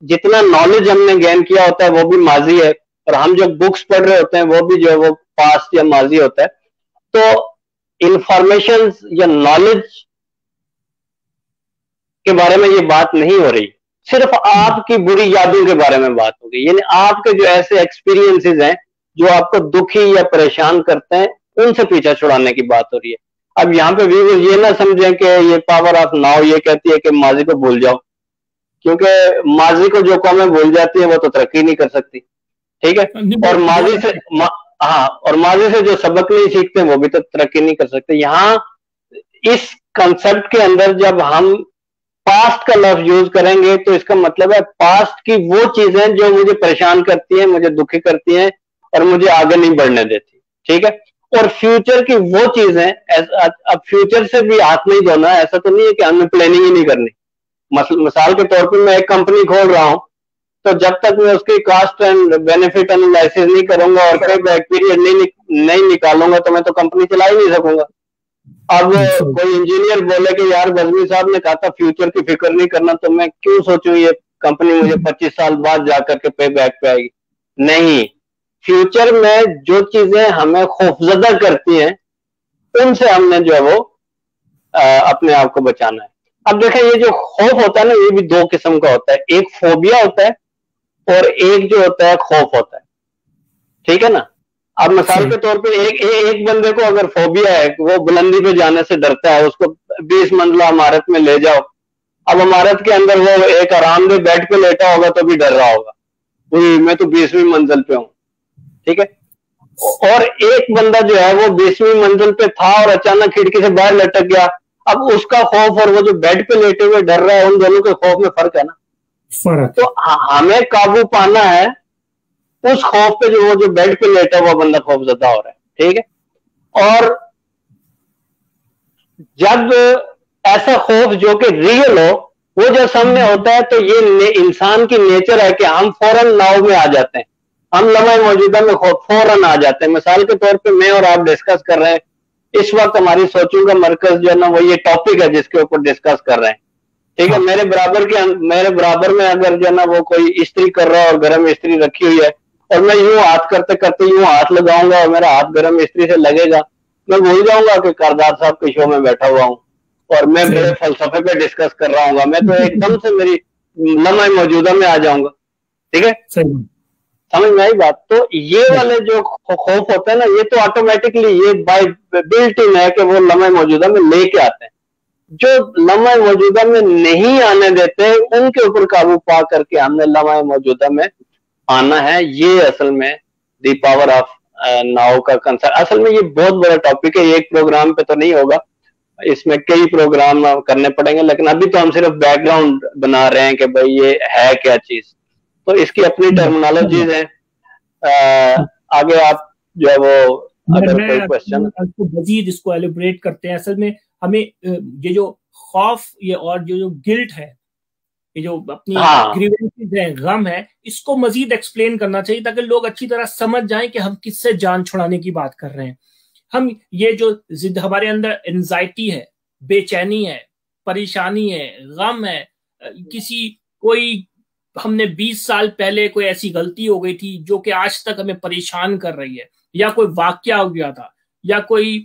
جتنا نالج ہم نے گین کیا ہوتا ہے وہ بھی ماضی ہے, اور ہم جو بکس پڑھ رہے ہوتے ہیں وہ بھی جو ہے وہ پاسٹ یا ماضی ہوتا ہے. تو انفارمیشن یا نالج کے بارے میں یہ بات نہیں ہو رہی, صرف آپ کی بری یادوں کے بارے میں بات ہوگی. یعنی آپ کے جو ایسے ایکسپیرینسز ہیں جو آپ کو دکھی یا پریشان کرتے ہیں ان سے پیچھا چھڑانے کی بات ہو رہی ہے. اب یہاں پہ ویورز یہ نہ سمجھیں کہ یہ پاور آف ناؤ یہ کہتی ہے کہ ماضی کو بھول جاؤ, کیونکہ ماضی کو جو قومیں بھول جاتی ہیں وہ تو ترقی نہیں کر سکتی. ٹھیک ہے, اور ماضی سے جو سبق نہیں سیکھتے وہ بھی تو ترقی نہیں کر سکتے. یہاں اس کنسپٹ کے اندر جب ہم پاسٹ کا لفظ یوز کریں گے تو اس کا مطلب ہے پاسٹ کی وہ چیزیں جو مجھے پریشان کرتی ہیں, مجھے دکھی کرتی ہیں اور مجھے آگے نہیں بڑھنے دیتی. ٹھیک ہے, اور فیوچر کی وہ چیزیں، اب فیوچر سے بھی ہاتھ نہیں دھونا، ایسا تو نہیں ہے کہ ہمیں پلاننگ ہی نہیں کرنی. مثال کے طور پہ میں ایک کمپنی کھول رہا ہوں، تو جب تک میں اس کی کاسٹ اینڈ بینیفٹ انالائسس نہیں کروں گا اور پے بیک پیریڈ نہیں نکالوں گا تو میں تو کمپنی چلا ہی نہیں سکوں گا. اب کوئی انجینئر بولے کہ یار بزمی صاحب نے کہا تھا فیوچر کی فکر نہیں کرنا، تو میں کیوں سوچوں یہ کمپنی مجھے 25 سال بعد جا کر کے پے بیک پہ آئے گی. نہیں، فیوچر میں جو چیزیں ہمیں خوفزدہ کرتی ہیں ان سے ہم نے جو ہے وہ اپنے آپ کو بچانا ہے. اب دیکھیں یہ جو خوف ہوتا ہے نا، یہ بھی 2 قسم کا ہوتا ہے. ایک فوبیا ہوتا ہے اور ایک جو ہوتا ہے خوف ہوتا ہے. ٹھیک ہے نا. اب مثال کے طور پہ ایک بندے کو اگر فوبیا ہے، وہ بلندی پہ جانے سے ڈرتا ہے، اس کو 20 منزلہ عمارت میں لے جاؤ، اب عمارت کے اندر وہ ایک آرام دہ بیڈ پہ لیٹا ہوگا تو بھی ڈر رہا ہوگا، میں تو 20ویں منزل پہ ہوں. ٹھیک ہے. اور ایک بندہ جو ہے وہ 20ویں منزل پہ تھا اور اچانک کھڑکی سے باہر لٹک گیا، اب اس کا خوف اور وہ جو بیڈ پہ لیٹے ہوئے ڈر رہا ہے، ان دونوں کے خوف میں فرق ہے نا. تو ہمیں قابو پانا ہے اس خوف پہ جو وہ جو بیڈ پہ لیٹا ہوا بندہ خوف زدہ ہو رہا ہے. ٹھیک ہے. اور جب ایسا خوف جو کہ ریئل ہو وہ جب سامنے ہوتا ہے تو یہ انسان کی نیچر ہے کہ ہم فوراً ناؤ میں آ جاتے ہیں، ہم لمحہ موجودہ میں فوراً آ جاتے ہیں. مثال کے طور پہ میں اور آپ ڈسکس کر رہے ہیں، اس وقت ہماری سوچوں کا مرکز جو ہے نا وہ یہ ٹاپک ہے جس کے اوپر ڈسکس کر رہے ہیں. ٹھیک ہے. میرے برابر میں اگر جو ہے نا وہ کوئی استری کر رہا ہے اور گرم استری رکھی ہوئی ہے اور میں یوں ہاتھ کرتے کرتے یوں ہاتھ لگاؤں گا اور میرا ہاتھ گرم استری سے لگے گا، میں بھول جاؤں گا کہ کردار صاحب کے شو میں بیٹھا ہوا ہوں اور میں بڑے فلسفے پہ ڈسکس کر رہا ہوں گا. میں تو ایک دم سے میری لمحہ موجودہ میں آ جاؤں گا. ٹھیک ہے. سمجھ میں آئی بات؟ تو یہ والے جو خوف ہوتا ہے نا، یہ تو آٹومیٹکلی یہ بائی بلٹ ان ہے کہ وہ لمحہ موجودہ میں لے کے آتے ہیں. جو لمحہ موجودہ میں نہیں آنے دیتے ان کے اوپر قابو پا کر کے ہم نے لمحہ موجودہ میں آنا ہے. یہ اصل میں دی پاور آف ناؤ کا کنسپٹ. اصل میں یہ بہت بڑا ٹاپک ہے، یہ ایک پروگرام پہ تو نہیں ہوگا، اس میں کئی پروگرام کرنے پڑیں گے، لیکن ابھی تو ہم صرف بیک گراؤنڈ بنا رہے ہیں کہ بھائی یہ ہے کیا چیز. تو اس کی اپنی ٹرمنالوجیز ہیں. آگے آپ جو ہے وہ اگر کوئی کوشچن مزید اس کو ایلیبریٹ کرتے ہیں. اصل میں ہمیں یہ جو خوف یہ اور جو گلٹ ہے، یہ جو اپنی گریونسز ہے، غم ہے، اس کو مزید ایکسپلین کرنا چاہیے تاکہ لوگ اچھی طرح سمجھ جائیں کہ ہم کس سے جان چھڑانے کی بات کر رہے ہیں. ہم یہ جو ہمارے اندر انزائٹی ہے، بے چینی ہے، پریشانی ہے، غم ہے، کوئی ہم نے 20 سال پہلے کوئی ایسی غلطی ہو گئی تھی جو کہ آج تک ہمیں پریشان کر رہی ہے، یا کوئی واقعہ ہو گیا تھا، یا کوئی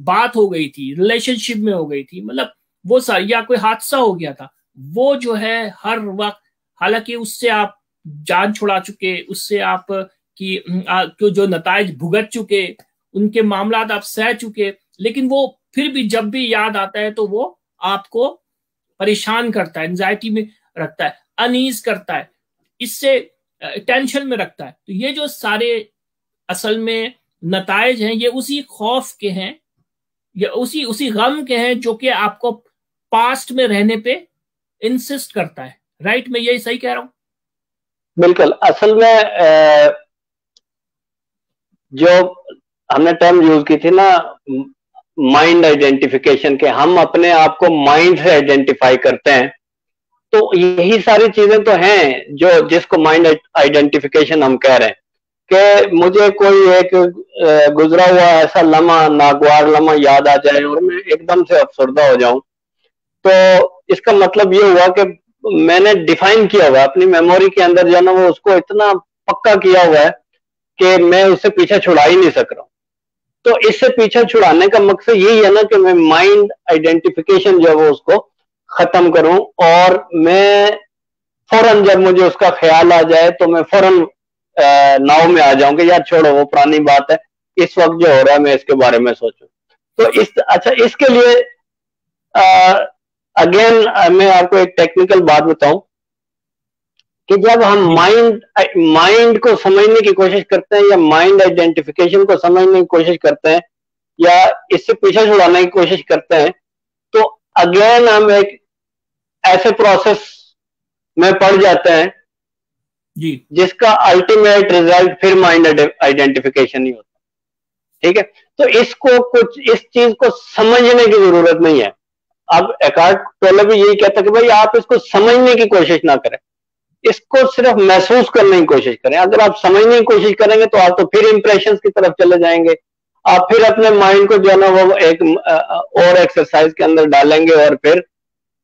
بات ہو گئی تھی، ریلیشن شپ میں ہو گئی تھی، مطلب وہ یا کوئی حادثہ ہو گیا تھا، وہ جو ہے ہر وقت، حالانکہ اس سے آپ جان چھڑا چکے، اس سے آپ کی جو نتائج بھگت چکے، ان کے معاملات آپ سہ چکے، لیکن وہ پھر بھی جب بھی یاد آتا ہے تو وہ آپ کو پریشان کرتا ہے، انزائٹی میں رکھتا ہے، انیز کرتا ہے، اس سے ٹینشن میں رکھتا ہے. تو یہ جو سارے اصل میں نتائج ہیں یہ اسی خوف کے ہیں، یا اسی غم کے ہیں جو کہ آپ کو پاسٹ میں رہنے پہ انسسٹ کرتا ہے. رائٹ؟ میں یہی صحیح کہہ رہا ہوں؟ بالکل. اصل میں جو ہم نے ٹرم یوز کی تھی نا مائنڈ آئیڈینٹیفیکیشن، کے ہم اپنے آپ کو مائنڈ سے آئیڈینٹیفائی کرتے ہیں، تو یہی ساری چیزیں تو ہیں جو جس کو مائنڈ آئیڈینٹیفیکیشن ہم کہہ رہے ہیں. کہ مجھے کوئی ایک گزرا ہوا ایسا لمحہ، ناگوار لمحہ یاد آ جائے اور میں ایک دم سے افسردہ ہو جاؤں، تو اس کا مطلب یہ ہوا کہ میں نے ڈیفائن کیا ہوا اپنی میموری کے اندر جو ہے نا وہ اس کو اتنا پکا کیا ہوا ہے کہ میں اس سے پیچھا چھڑا ہی نہیں سک رہا ہوں. تو اس سے پیچھا چھڑانے کا مقصد یہی ہے نا کہ میں مائنڈ آئیڈینٹیفیکیشن جو ہے وہ اس کو ختم کروں، اور میں فوراً جب مجھے اس کا خیال آ جائے تو میں فوراً ناؤ میں آ جاؤں کہ یار چھوڑو وہ پرانی بات ہے، اس وقت جو ہو رہا ہے میں اس کے بارے میں سوچوں. تو اچھا اس کے لیے اگین میں آپ کو ایک ٹیکنیکل بات بتاؤں کہ جب ہم مائنڈ کو سمجھنے کی کوشش کرتے ہیں یا مائنڈ آئیڈینٹیفیکیشن کو سمجھنے کی کوشش کرتے ہیں یا اس سے پیچھا چھڑانے کی کوشش کرتے ہیں، تو اگین ہم ایک ایسے پروسیس میں پڑ جاتے ہیں جس کا الٹیمیٹ ریزلٹ پھر مائنڈ آئیڈینٹیفیکیشن ہی ہوتا ٹھیک ہے. تو اس چیز کو سمجھنے کی ضرورت نہیں ہے. اب ایکارٹ ٹولے بھی یہی کہتا ہے کہ بھائی آپ اس کو سمجھنے کی کوشش نہ کریں, اس کو صرف محسوس کرنے کی کوشش کریں. اگر آپ سمجھنے کی کوشش کریں گے تو آپ تو پھر امپریشنز کی طرف چلے جائیں گے, آپ پھر اپنے مائنڈ کو جو ہے نا وہ ایک اور ایکسرسائز کے اندر ڈالیں گے, اور پھر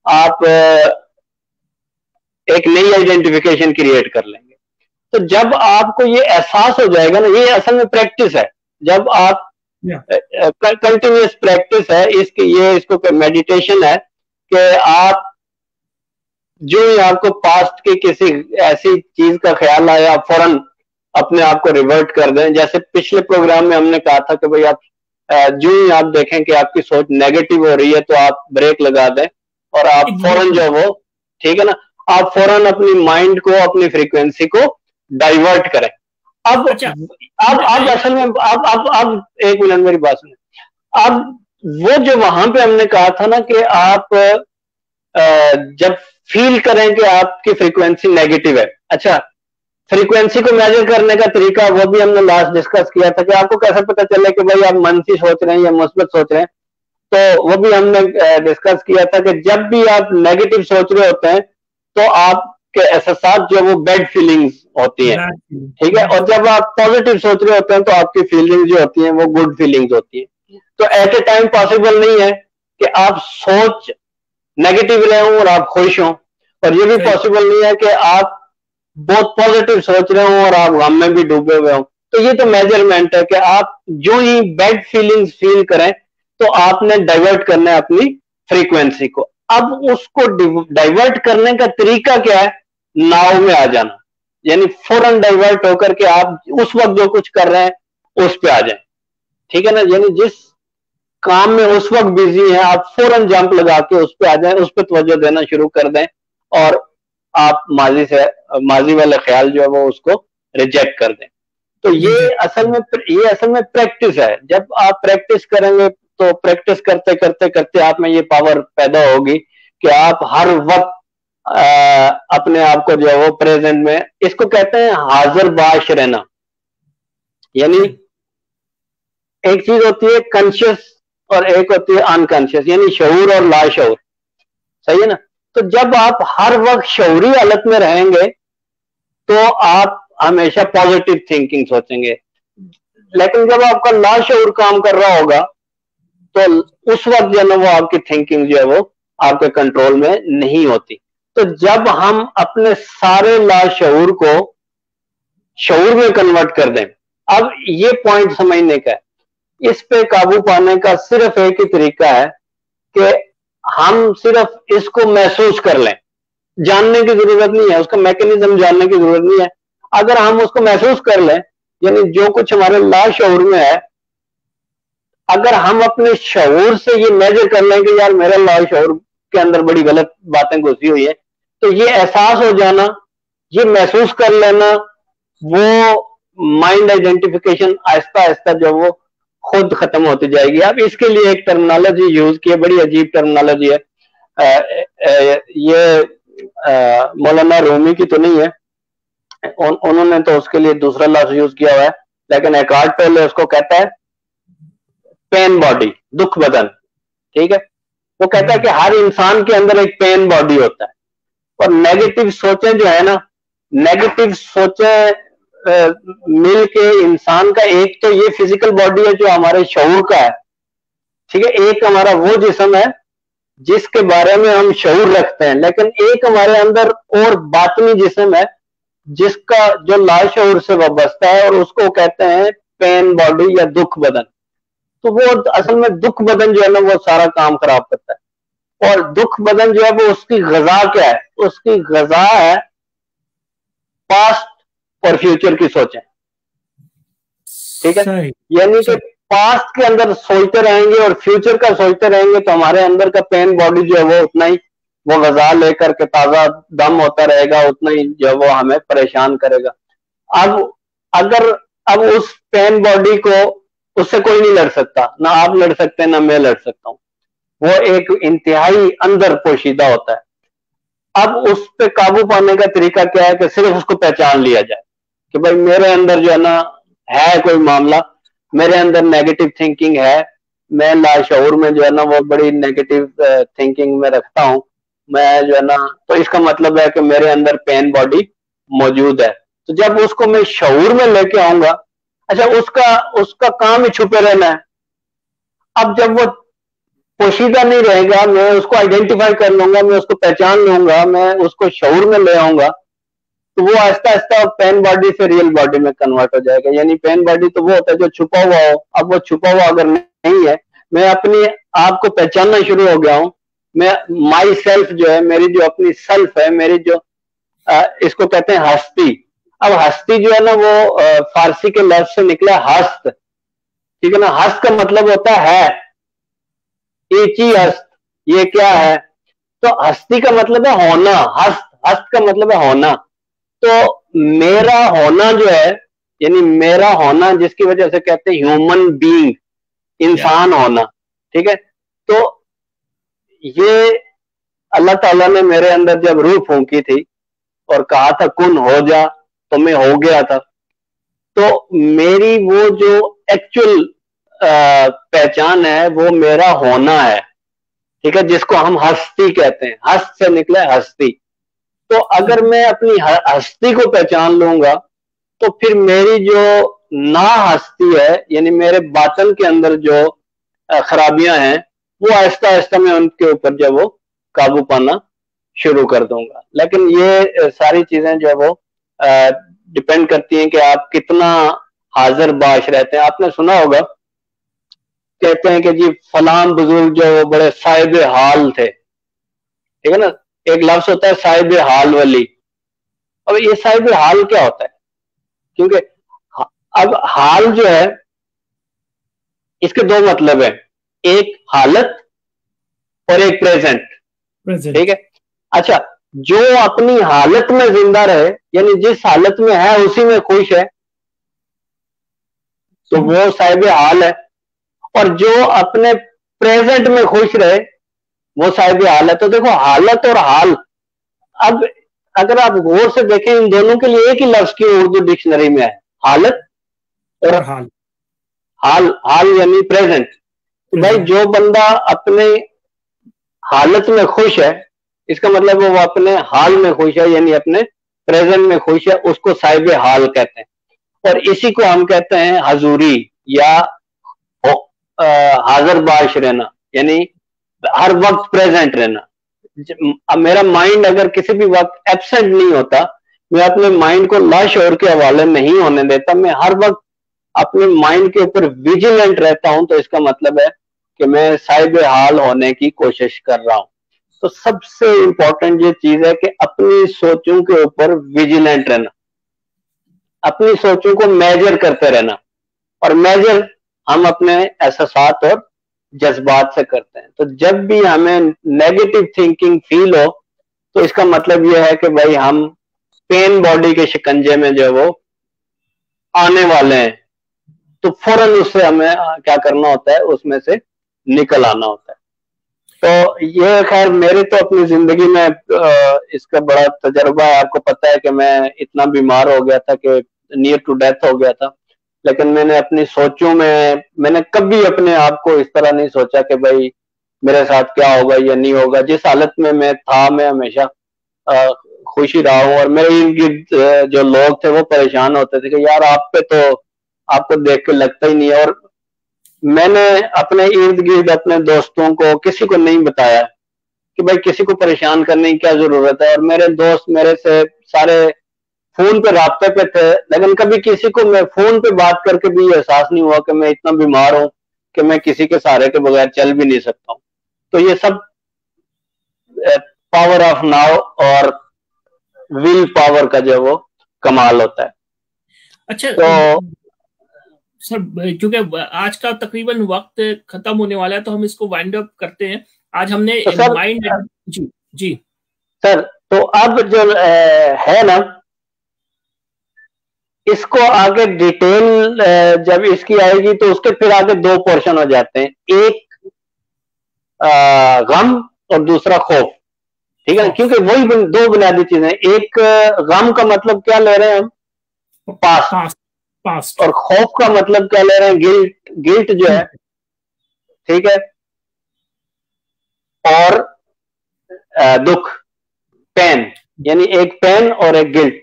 آپ ایک نئی آئیڈینٹیفیکیشن کریٹ کر لیں گے. تو جب آپ کو یہ احساس ہو جائے گا نا, یہ اصل میں پریکٹس ہے, جب آپ کنٹینیوس پریکٹس ہے اس کو میڈیٹیشن ہے کہ آپ جو ہی آپ کو پاسٹ کی کسی ایسی چیز کا خیال آیا آپ فوراً اپنے آپ کو ریورٹ کر دیں. جیسے پچھلے پروگرام میں ہم نے کہا تھا کہ بھئی آپ جو ہی آپ دیکھیں کہ آپ کی سوچ نیگیٹو ہو رہی ہے تو آپ بریک لگا دیں اور آپ فوراً جو وہ, ٹھیک ہے نا, آپ فوراً اپنی مائنڈ کو, اپنی فریکوینسی کو ڈائیورٹ کریں. اب اصل میں اب ایک منٹ میری بات سنیں. اب وہ جو وہاں پہ ہم نے کہا تھا نا کہ آپ جب فیل کریں کہ آپ کی فریکوینسی نیگیٹو ہے, اچھا فریکوینسی کو میجر کرنے کا طریقہ وہ بھی ہم نے لاسٹ ڈسکس کیا تھا کہ آپ کو کیسے پتا چلے کہ بھائی آپ منفی سوچ رہے ہیں یا مثبت سوچ رہے ہیں. تو وہ بھی ہم نے ڈسکس کیا تھا کہ جب بھی آپ نیگیٹو سوچ رہے ہوتے ہیں تو آپ کے احساسات جو وہ بیڈ فیلنگز ہوتی ہیں, ٹھیک ہے, اور جب آپ پازیٹیو سوچ رہے ہوتے ہیں تو آپ کی فیلنگ جو ہوتی ہیں وہ گڈ فیلنگز ہوتی ہیں. تو ایٹ اے ٹائم پاسبل نہیں ہے کہ آپ سوچ نیگیٹو رہے ہوں اور آپ خوش ہوں, اور یہ بھی پاسبل نہیں ہے کہ آپ بہت پازیٹیو سوچ رہے ہوں اور آپ غم میں بھی ڈوبے ہوئے ہوں. تو یہ تو میجرمنٹ ہے کہ آپ جو ہی بیڈ فیلنگز فیل کریں تو آپ نے ڈائیورٹ کرنا ہے اپنی فریکوینسی کو. اب اس کو ڈائیورٹ کرنے کا طریقہ کیا ہے, ناؤ میں آ جانا, یعنی فوراً ڈائیورٹ ہو کر کے آپ اس وقت جو کچھ کر رہے ہیں اس پہ آ جائیں, ٹھیک ہے نا, یعنی جس کام میں اس وقت بزی ہیں آپ فوراً جمپ لگا کے اس پہ آ جائیں, اس پہ توجہ دینا شروع کر دیں اور آپ ماضی والے خیال جو ہے وہ اس کو ریجیکٹ کر دیں. تو یہ اصل میں پریکٹس ہے. جب آپ پریکٹس کریں گے تو پریکٹس کرتے کرتے کرتے آپ میں یہ پاور پیدا ہوگی کہ آپ ہر وقت اپنے آپ کو جو ہے وہ پریزنٹ میں, اس کو کہتے ہیں حاضر باش رہنا. یعنی ایک چیز ہوتی ہے کانشیس اور ایک ہوتی ہے انکانشیس, یعنی شعور اور لاشعور, صحیح ہے نا. تو جب آپ ہر وقت شعوری حالت میں رہیں گے تو آپ ہمیشہ پازیٹیو تھنکنگ سوچیں گے, لیکن جب آپ کا لاشعور کام کر رہا ہوگا تو اس وقت جو ہے نا وہ آپ کی تھنکنگ جو ہے وہ آپ کے کنٹرول میں نہیں ہوتی. تو جب ہم اپنے سارے لاشعور کو شعور میں کنورٹ کر دیں, اب یہ پوائنٹ سمجھنے کا ہے, اس پہ قابو پانے کا صرف ایک ہی طریقہ ہے کہ ہم صرف اس کو محسوس کر لیں. جاننے کی ضرورت نہیں ہے, اس کا میکینزم جاننے کی ضرورت نہیں ہے. اگر ہم اس کو محسوس کر لیں, یعنی جو کچھ ہمارے لاشعور میں ہے, اگر ہم اپنے شعور سے یہ میجر کر لیں کہ یار میرا لاشعور کے اندر بڑی غلط باتیں گھسی ہوئی ہیں, تو یہ احساس ہو جانا, یہ محسوس کر لینا, وہ مائنڈ آئیڈینٹیفیکیشن آہستہ آہستہ جو وہ خود ختم ہوتی جائے گی. اب اس کے لیے ایک ٹرمنالوجی یوز کی ہے, بڑی عجیب ٹرمنالوجی ہے, یہ مولانا رومی کی تو نہیں ہے, انہوں نے تو اس کے لیے دوسرا لفظ یوز کیا ہوا ہے, لیکن ایکارٹ ٹولے اس کو کہتا ہے پین باڈی, دکھ بدن, ٹھیک ہے. وہ کہتا ہے کہ ہر انسان کے اندر ایک پین باڈی ہوتا ہے, اور نیگیٹو سوچیں جو ہے نا, نیگیٹو سوچیں مل کے انسان کا ایک تو یہ فزیکل باڈی ہے جو ہمارے شعور کا ہے, ٹھیک ہے, ایک ہمارا وہ جسم ہے جس کے بارے میں ہم شعور رکھتے ہیں, لیکن ایک ہمارے اندر اور باطنی جسم ہے جس کا جو لاشعور سے وابستہ ہے, اور اس کو کہتے ہیں پین باڈی یا دکھ بدن. تو وہ اصل میں دکھ بدن جو ہے نا وہ سارا کام خراب کرتا ہے, اور دکھ بدن جو ہے وہ اس کی غذا کیا ہے, اس کی غذا ہے پاسٹ اور فیوچر کی سوچیں, ٹھیک ہے. یعنی کہ پاسٹ کے اندر سوچتے رہیں گے اور فیوچر کا سوچتے رہیں گے تو ہمارے اندر کا پین باڈی جو ہے وہ اتنا ہی وہ غذا لے کر کے تازہ دم ہوتا رہے گا, اتنا ہی جو وہ ہمیں پریشان کرے گا. اب اس پین باڈی کو اس سے کوئی نہیں لڑ سکتا, نہ آپ لڑ سکتے نہ میں لڑ سکتا ہوں, وہ ایک انتہائی اندر پوشیدہ ہوتا ہے. اب اس پہ قابو پانے کا طریقہ کیا ہے کہ صرف اس کو پہچان لیا جائے کہ بھائی میرے اندر جو ہے نا ہے کوئی معاملہ, میرے اندر نیگیٹو تھنکنگ ہے، میں لاشعور میں جو ہے نا وہ بڑی نیگیٹو تھنکنگ میں رکھتا ہوں، میں جو ہے نا، تو اس کا مطلب ہے کہ میرے اندر پین باڈی موجود ہے. تو جب اس کو میں شعور میں لے کے آؤں گا، اچھا اس کا کام ہی چھپے رہنا ہے. اب جب وہ پوشیدہ نہیں رہے گا، میں اس کو آئیڈینٹیفائی کر لوں گا، میں اس کو پہچان لوں گا، میں اس کو شعور میں لے آؤں گا، تو وہ آہستہ آہستہ پین باڈی سے ریئل باڈی میں کنورٹ ہو جائے گا. یعنی پین باڈی تو وہ ہوتا ہے جو چھپا ہوا ہو. اب وہ چھپا ہوا اگر نہیں ہے، میں اپنی آپ کو پہچاننا شروع ہو گیا ہوں. میں مائی سیلف جو ہے، میری جو اپنی سیلف ہے، میری جو اس کو کہتے ہیں ہستی. اب ہستی جو ہے نا وہ فارسی کے لفظ سے نکلا ہست، ٹھیک ہے نا. ہست کا مطلب ہوتا ہے ایچی ہست، یہ کیا ہے؟ تو ہستی کا مطلب ہے ہونا. ہست کا مطلب ہے ہونا. تو میرا ہونا جو ہے، یعنی میرا ہونا جس کی وجہ سے کہتے ہیں ہیومن بینگ، انسان ہونا، ٹھیک ہے. تو یہ اللہ تعالیٰ نے میرے اندر جب روح پھونکی تھی اور کہا تھا کن ہو جا، تو میں ہو گیا تھا. تو میری وہ جو ایکچوئل پہچان ہے وہ میرا ہونا ہے، ٹھیک ہے، جس کو ہم ہستی کہتے ہیں. ہست سے نکلا ہے ہستی. تو اگر میں اپنی ہستی کو پہچان لوں گا تو پھر میری جو نا ہستی ہے، یعنی میرے باطن کے اندر جو خرابیاں ہیں، وہ آہستہ آہستہ میں ان کے اوپر جو وہ قابو پانا شروع کر دوں گا. لیکن یہ ساری چیزیں جو ہے وہ ڈپینڈ کرتی ہیں کہ آپ کتنا حاضر باش رہتے ہیں. آپ نے سنا ہوگا کہتے ہیں کہ جی فلاں بزرگ جو بڑے صاحب حال تھے، ٹھیک ہے نا. ایک لفظ ہوتا ہے صاحب حال ولی. اب یہ صاحب حال کیا ہوتا ہے؟ کیونکہ اب حال جو ہے اس کے دو مطلب ہیں، ایک حالت اور ایک پریزنٹ، ٹھیک ہے. اچھا، جو اپنی حالت میں زندہ رہے، یعنی جس حالت میں ہے اسی میں خوش ہے، تو وہ صاحب حال ہے. اور جو اپنے پریزنٹ میں خوش رہے وہ صاحب حال ہے. تو دیکھو حالت اور حال، اب اگر آپ غور سے دیکھیں ان دونوں کے لیے ایک ہی لفظ کی اردو ڈکشنری میں ہے، حالت اور حال یعنی پریزنٹ. بھائی جو بندہ اپنے حالت میں خوش ہے، اس کا مطلب وہ اپنے حال میں خوش ہے، یعنی اپنے پریزنٹ میں خوش ہے، اس کو صاحب حال کہتے ہیں. اور اسی کو ہم کہتے ہیں حضوری یا حاضر باش رہنا، یعنی ہر وقت پریزنٹ رہنا. میرا مائنڈ اگر کسی بھی وقت ایبسنٹ نہیں ہوتا، میں اپنے مائنڈ کو لاشعور کے حوالے نہیں ہونے دیتا، میں ہر وقت اپنے مائنڈ کے اوپر ویجیلنٹ رہتا ہوں، تو اس کا مطلب ہے کہ میں صاحب حال ہونے کی کوشش کر رہا ہوں. تو سب سے امپورٹنٹ یہ چیز ہے کہ اپنی سوچوں کے اوپر ویجیلنٹ رہنا، اپنی سوچوں کو میجر کرتے رہنا. اور میجر ہم اپنے احساسات اور جذبات سے کرتے ہیں. تو جب بھی ہمیں نیگیٹو تھنکنگ فیل ہو تو اس کا مطلب یہ ہے کہ بھائی ہم پین باڈی کے شکنجے میں جو وہ آنے والے ہیں، تو فوراً اس سے ہمیں کیا کرنا ہوتا ہے، اس میں سے نکل آنا ہوتا ہے. تو یہ خیر میرے تو اپنی زندگی میں اس کا بڑا تجربہ ہے. آپ کو پتا ہے کہ میں اتنا بیمار ہو گیا تھا کہ نیئر ٹو ڈیتھ ہو گیا تھا. لیکن میں نے اپنی سوچوں میں نے کبھی اپنے آپ کو اس طرح نہیں سوچا کہ بھائی میرے ساتھ کیا ہوگا یا نہیں ہوگا. جس حالت میں تھا میں ہمیشہ خوشی رہا ہوں. اور میرے ارد گرد جو لوگ تھے وہ پریشان ہوتے تھے کہ یار آپ پہ تو آپ کو دیکھ کے لگتا ہی نہیں ہے. اور میں نے اپنے ارد گرد اپنے دوستوں کو کسی کو نہیں بتایا کہ بھائی کسی کو پریشان کرنے کی کیا ضرورت ہے. اور میرے دوست میرے سے سارے فون پہ رابطے پہ تھے، لیکن کبھی کسی کو میں فون پہ بات کر کے بھی احساس نہیں ہوا کہ میں اتنا بیمار ہوں کہ میں کسی کے سہارے کے بغیر چل بھی نہیں سکتا ہوں. تو یہ سب پاور آف ناؤ اور ول پاور کا جو وہ کمال ہوتا ہے. اچھا سر، کیونکہ آج کا تقریباً وقت ختم ہونے والا ہے تو ہم اس کو وائنڈ اپ کرتے ہیں. آج ہم نے مائنڈ جی سر، تو اب جو ہے نا اس کو آگے ڈیٹیل جب اس کی آئے گی تو اس کے پھر آگے دو پورشن ہو جاتے ہیں، ایک غم اور دوسرا خوف، ٹھیک ہے نا. کیونکہ وہی دو بنیادی چیزیں. ایک غم کا مطلب کیا لے رہے ہیں ہم؟ پاس، past. اور خوف کا مطلب کیا لے رہے ہیں؟ گلٹ. گلٹ جو ہے ٹھیک ہے، اور دکھ، پین، یعنی ایک پین اور ایک گلٹ.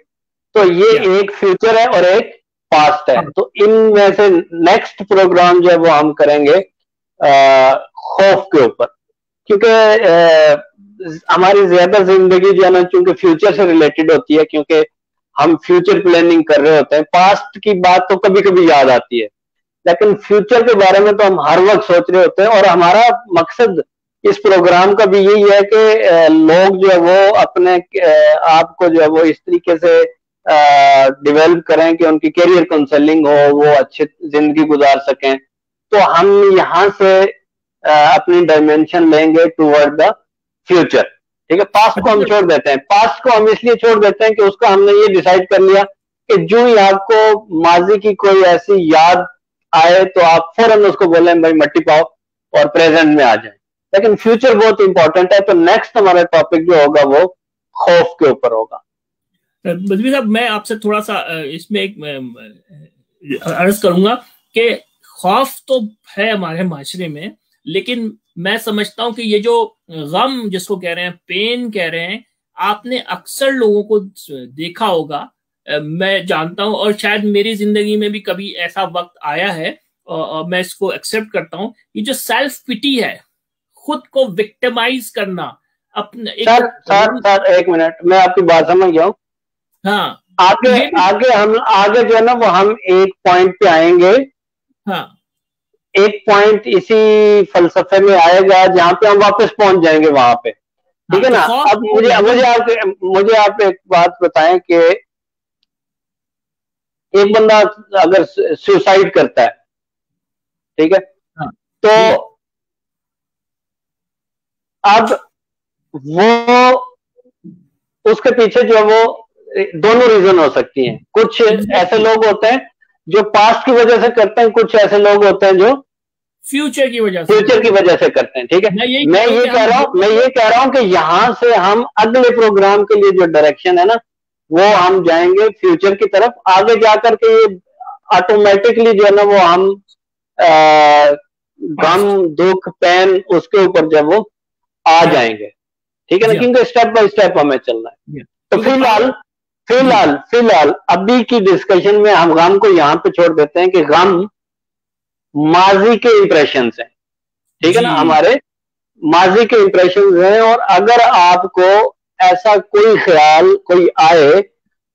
تو یہ ایک فیوچر ہے اور ایک پاسٹ ہے. تو ان میں سے نیکسٹ پروگرام جو ہے وہ ہم کریں گے خوف کے اوپر، کیونکہ ہماری زیادہ زندگی جو ہے نا چونکہ فیوچر سے ریلیٹڈ ہوتی ہے، کیونکہ ہم فیوچر پلاننگ کر رہے ہوتے ہیں. پاسٹ کی بات تو کبھی کبھی یاد آتی ہے، لیکن فیوچر کے بارے میں تو ہم ہر وقت سوچ رہے ہوتے ہیں. اور ہمارا مقصد اس پروگرام کا بھی یہی ہے کہ لوگ جو ہے وہ اپنے آپ کو جو ہے وہ اس طریقے سے ڈیولپ کریں کہ ان کی کیریئر کاؤنسلنگ ہو، وہ اچھی زندگی گزار سکیں. تو ہم یہاں سے اپنی ڈائمینشن لیں گے ٹوورڈ دا فیوچر. ٹھیک ہے، پاسٹ کو ہم چھوڑ دیتے ہیں. پاسٹ کو ہم اس لیے چھوڑ دیتے ہیں کہ اس کا ہم نے یہ ڈیسائیڈ کر لیا کہ جو ہی آپ کو ماضی کی کوئی ایسی یاد آئے تو آپ فوراً اس کو بولیں بھائی مٹی پاؤ اور پریزنٹ میں آ جائیں. لیکن فیوچر بہت امپورٹنٹ ہے. تو نیکسٹ ہمارا ٹاپک جو ہوگا وہ خوف کے اوپر ہوگا. بزمی صاحب میں آپ سے تھوڑا سا اس میں ایک عرض کروں گا کہ خوف تو ہے ہمارے معاشرے میں، لیکن میں سمجھتا ہوں کہ یہ جو غم جس کو کہہ رہے ہیں، پین کہہ رہے ہیں، آپ نے اکثر لوگوں کو دیکھا ہوگا، میں جانتا ہوں، اور شاید میری زندگی میں بھی کبھی ایسا وقت آیا ہے اور میں اس کو ایکسیپٹ کرتا ہوں. یہ جو سیلف پٹی ہے، خود کو وکٹمائز کرنا اپنے. سر ایک منٹ، میں آپ کی بات سمجھ گیا ہوں. ہاں، آگے جو ہے نا وہ ہم ایک پوائنٹ پہ آئیں گے. ہاں، ایک پوائنٹ اسی فلسفے میں آئے گا جہاں پہ ہم واپس پہنچ جائیں گے وہاں پہ. ٹھیک ہے نا. اب مجھے آپ ایک بات بتائیں کہ ایک بندہ اگر سوسائڈ کرتا ہے، ٹھیک ہے، تو اب وہ اس کے پیچھے جو ہے وہ دونوں ریزن ہو سکتی ہیں. کچھ ایسے لوگ ہوتے ہیں جو پاسٹ کی وجہ سے کرتے ہیں، کچھ ایسے لوگ ہوتے ہیں جو فیوچر کی وجہ سے کرتے ہیں. ٹھیک ہے، میں یہ کہہ رہا ہوں کہ یہاں سے ہم اگلے پروگرام کے لیے جو ڈائریکشن ہے نا وہ ہم جائیں گے فیوچر کی طرف. آگے جا کر کے یہ آٹومیٹکلی جو ہے نا وہ ہم غم، دکھ، پین اس کے اوپر جب وہ آ جائیں گے. ٹھیک ہے نا، کیونکہ اسٹیپ بائی اسٹیپ ہمیں چلنا ہے. تو فی الحال ابھی کی ڈسکشن میں ہم غم کو یہاں پہ چھوڑ دیتے ہیں کہ غم ماضی کے امپریشنز ہیں. ٹھیک ہے نا، ہمارے ماضی کے امپریشنز ہیں. اور اگر آپ کو ایسا کوئی خیال کوئی آئے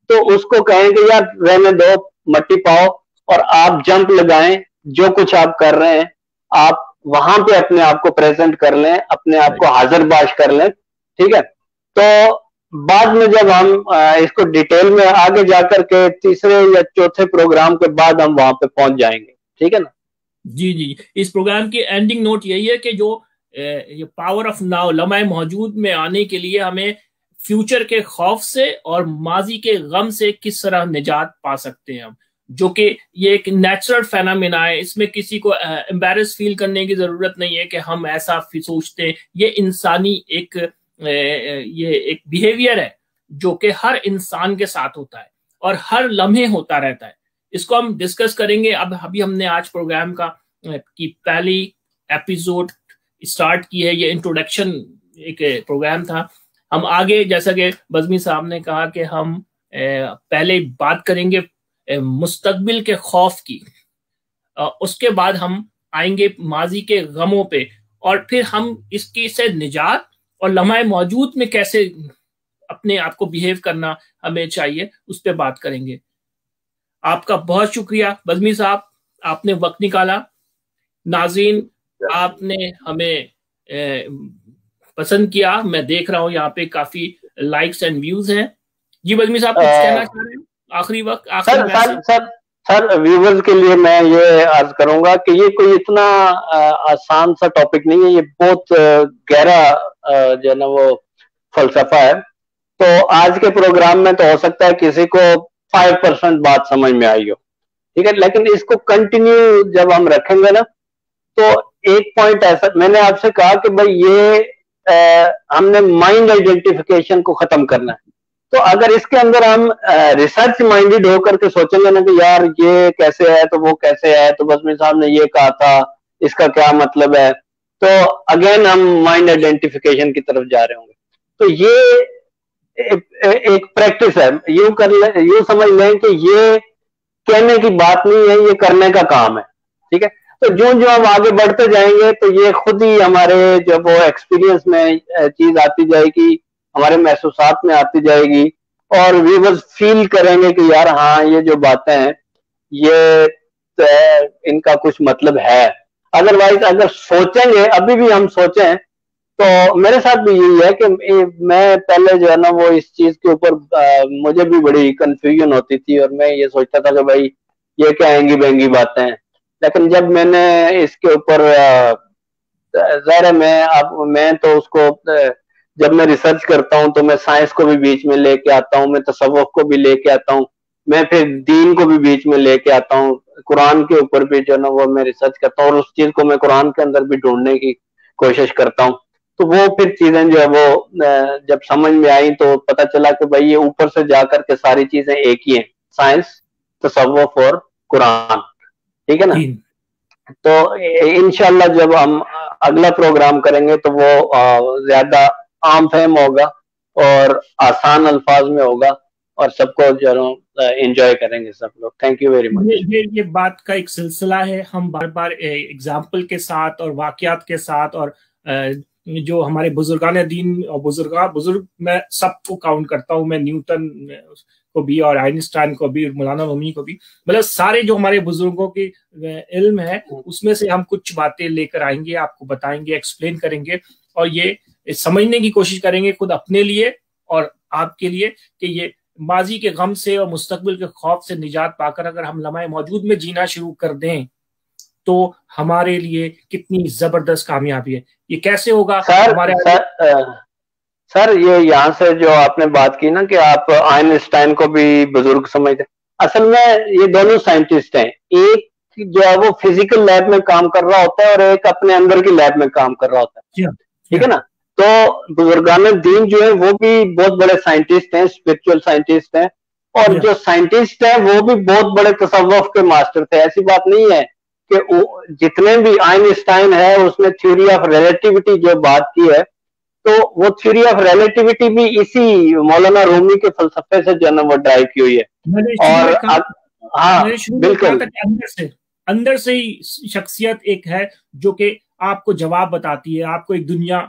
تو اس کو کہیں کہ یار رہنے دو، مٹی پاؤ، اور آپ جمپ لگائیں. جو کچھ آپ کر رہے ہیں آپ وہاں پہ اپنے آپ کو پریزنٹ کر لیں، اپنے آپ کو حاضر باش کر لیں. ٹھیک ہے، تو بعد میں جب ہم اس کو ڈیٹیل میں آگے جا کر کے تیسرے یا چوتھے پروگرام کے بعد ہم وہاں پہ پہنچ جائیں گے. ٹھیک ہے نا. جی، اس پروگرام کی اینڈنگ نوٹ یہی ہے کہ جو یہ پاور آف ناؤ، لمحہ موجود میں آنے کے لیے ہمیں فیوچر کے خوف سے اور ماضی کے غم سے کس طرح نجات پا سکتے ہیں ہم، جو کہ یہ ایک نیچرل فینامینا ہے. اس میں کسی کو امبیرس فیل کرنے کی ضرورت نہیں ہے کہ ہم ایسا سوچتے ہیں. یہ انسانی ایک بیہیویئر ہے جو کہ ہر انسان کے ساتھ ہوتا ہے اور ہر لمحے ہوتا رہتا ہے. اس کو ہم ڈسکس کریں گے. ابھی ہم نے آج پروگرام کی پہلی ایپیسوڈ اسٹارٹ کی ہے. یہ انٹروڈکشن ایک پروگرام تھا. ہم آگے جیسا کہ بزمی صاحب نے کہا کہ ہم پہلے بات کریں گے مستقبل کے خوف کی، اس کے بعد ہم آئیں گے ماضی کے غموں پہ، اور پھر ہم اس کی سے نجات اور لمحہ موجود میں کیسے اپنے آپ کو بیہیو کرنا ہمیں چاہیے اس پہ بات کریں گے. آپ کا بہت شکریہ بزمی صاحب، آپ نے وقت نکالا. ناظرین، آپ نے ہمیں پسند کیا. میں دیکھ رہا ہوں یہاں پہ کافی لائکس اینڈ ویوز ہیں. جی بزمی صاحب کچھ کہنا چاہ رہے ہیں آخری وقت؟ سر ویورز کے لیے میں یہ عرض کروں گا کہ یہ کوئی اتنا آسان سا ٹاپک نہیں ہے. یہ بہت گہرا جو ہے نا وہ فلسفہ ہے. تو آج کے پروگرام میں تو ہو سکتا ہے کسی کو 5% بات سمجھ میں آئی ہو. ٹھیک ہے، لیکن اس کو کنٹینیو جب ہم رکھیں گے نا تو ایک پوائنٹ ایسا میں نے آپ سے کہا کہ بھائی یہ ہم نے مائنڈ آئیڈینٹیفیکیشن کو ختم کرنا ہے. تو اگر اس کے اندر ہم ریسرچ مائنڈیڈ ہو کر کے سوچیں گے نا کہ یار یہ کیسے ہے تو وہ کیسے ہے، تو بزمی صاحب نے یہ کہا تھا، اس کا کیا مطلب ہے، تو اگین ہم مائنڈ آئیڈینٹیفیکیشن کی طرف جا رہے ہوں گے. تو یہ ایک پریکٹس ہے، یوں سمجھ لیں کہ یہ کہنے کی بات نہیں ہے، یہ کرنے کا کام ہے. ٹھیک ہے، تو جو ہم آگے بڑھتے جائیں گے تو یہ خود ہی ہمارے جب وہ ایکسپیرینس میں چیز آتی جائے گی، ہمارے محسوسات میں آتی جائے گی، اور ویورز فیل کریں گے کہ یار ہاں یہ جو باتیں ہیں یہ ان کا کچھ مطلب ہے. ادروائز اگر سوچیں گے، ابھی بھی ہم سوچیں، تو میرے ساتھ بھی یہی ہے کہ میں پہلے جو ہے نا وہ اس چیز کے اوپر مجھے بھی بڑی کنفیوژن ہوتی تھی، اور میں یہ سوچتا تھا کہ بھائی یہ کیا اینگی بینگی باتیں ہیں. لیکن جب میں نے اس کے اوپر ظاہر ہے میں تو اس کو جب میں ریسرچ کرتا ہوں تو میں سائنس کو بھی بیچ میں لے کے آتا ہوں، میں تصوف کو بھی لے کے آتا ہوں، میں پھر دین کو بھی بیچ میں لے کے آتا ہوں، قرآن کے اوپر بھی جو ہے نا وہ میں ریسرچ کرتا ہوں، اور اس چیز کو میں قرآن کے اندر بھی ڈھونڈنے کی کوشش کرتا ہوں. تو وہ پھر چیزیں جو ہے وہ جب سمجھ میں آئیں تو پتہ چلا کہ بھائی یہ اوپر سے جا کر کے ساری چیزیں ایک ہی ہیں، سائنس، تصوف اور قرآن. ٹھیک ہے نا؟ تو انشاءاللہ جب ہم اگلا پروگرام کریں گے تو وہ زیادہ عام فہم ہوگا اور آسان الفاظ میں ہوگا، اور سب کو جو انجوائے کریں گے سب لوگ. Thank you very much. یہ بات کا ایک سلسلہ ہے، ہم بار بار ایگزامپل کے ساتھ اور واقعات کے ساتھ، اور جو ہمارے بزرگان دین اور بزرگ میں سب کو کاؤنٹ کرتا ہوں، میں نیوٹن کو بھی اور آئنسٹائن کو بھی اور مولانا رومی کو بھی، مطلب سارے جو ہمارے بزرگوں کے علم ہے اس میں سے ہم کچھ باتیں لے کر آئیں گے، آپ کو بتائیں گے، ایکسپلین کریں گے، اور یہ سمجھنے کی کوشش کریں گے خود اپنے لیے اور آپ کے لیے، کہ یہ ماضی کے غم سے اور مستقبل کے خوف سے نجات پا کر اگر ہم لمحہ موجود میں جینا شروع کر دیں تو ہمارے لیے کتنی زبردست کامیابی ہے. یہ کیسے ہوگا سر یہ یہاں سے جو آپ نے بات کی نا کہ آپ آئنسٹائن کو بھی بزرگ سمجھتے، اصل میں یہ دونوں سائنٹسٹ ہیں، ایک جو ہے وہ فزیکل لیب میں کام کر رہا ہوتا ہے اور ایک اپنے اندر کی لیب میں کام کر رہا ہوتا ہے. ٹھیک ہے نا؟ تو بزرگان دین جو ہے وہ بھی بہت بڑے سائنٹسٹ ہیں، اسپرچل سائنٹسٹ ہیں، اور جو سائنٹسٹ ہیں وہ بھی بہت بڑے تصوف کے ماسٹر تھے. ایسی بات نہیں ہے کہ جتنے بھی آئنسٹائن ہے اس نے تھیوری آف ریلیٹیوٹی جو بات کی ہے، تو وہ تھیوری آف ریلیٹیوٹی بھی اسی مولانا رومی کے فلسفے سے جو ہے نا وہ ڈرائیو کی ہوئی ہے. اور ہاں بالکل اندر سے ہی شخصیت ایک ہے جو کہ آپ کو جواب بتاتی ہے، آپ کو ایک دنیا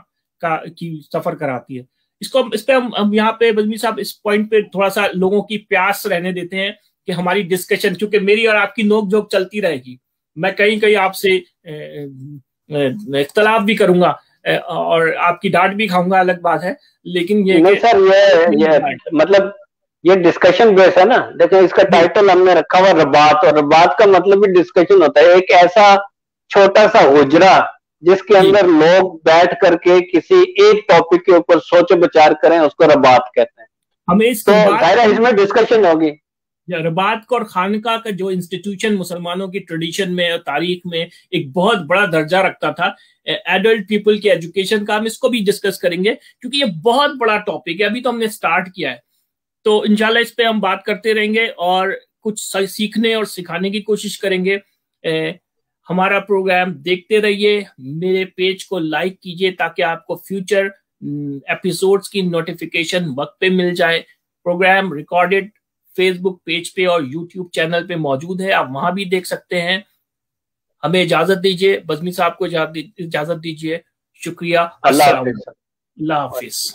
کی سفر کراتی ہے. اس پہ ہم یہاں پہ بزمی صاحب اس پوائنٹ پہ تھوڑا سا لوگوں کی پیاس رہنے دیتے ہیں کہ ہماری ڈسکشن، چونکہ میری اور آپ کی نوک جھوک چلتی رہے گی، میں کہیں آپ سے اختلاف بھی کروں گا اور آپ کی ڈانٹ بھی کھاؤں گا، الگ بات ہے، لیکن نہیں سر یہ مطلب یہ ڈسکشن بیس ہے نا. دیکھیں اس کا ٹائٹل ہم نے رکھا ہوا رباط، اور رباط کا مطلب بھی ڈسکشن ہوتا ہے، ایک ایسا چھوٹا سا حجرہ جس کے اندر لوگ بیٹھ کر کے کسی ایک ٹاپک کے اوپر سوچ بچار کریں، اس کو رباط کہتے ہیں. تو ظاہر ہے اس میں ڈسکشن ہوگی. رباط کو اور خانقاہ کا جو انسٹیٹیوشن مسلمانوں کی ٹریڈیشن میں اور تاریخ میں ایک بہت بڑا درجہ رکھتا تھا ایڈلٹ پیپل کی ایجوکیشن کا، ہم اس کو بھی ڈسکس کریں گے کیونکہ یہ بہت بڑا ٹاپک ہے. ابھی تو ہم نے سٹارٹ کیا ہے، تو انشاءاللہ اس پہ ہم بات کرتے رہیں گے اور کچھ سیکھنے اور سکھانے کی کوشش کریں گے. ہمارا پروگرام دیکھتے رہیے، میرے پیج کو لائک کیجئے تاکہ آپ کو فیوچر ایپیسوڈز کی نوٹیفیکیشن وقت پہ مل جائے. پروگرام ریکارڈڈ فیس بک پیج پہ اور یوٹیوب چینل پہ موجود ہے، آپ وہاں بھی دیکھ سکتے ہیں. ہمیں اجازت دیجیے، بزمی صاحب کو اجازت دیجیے. شکریہ. اللہ حافظ. اللہ حافظ.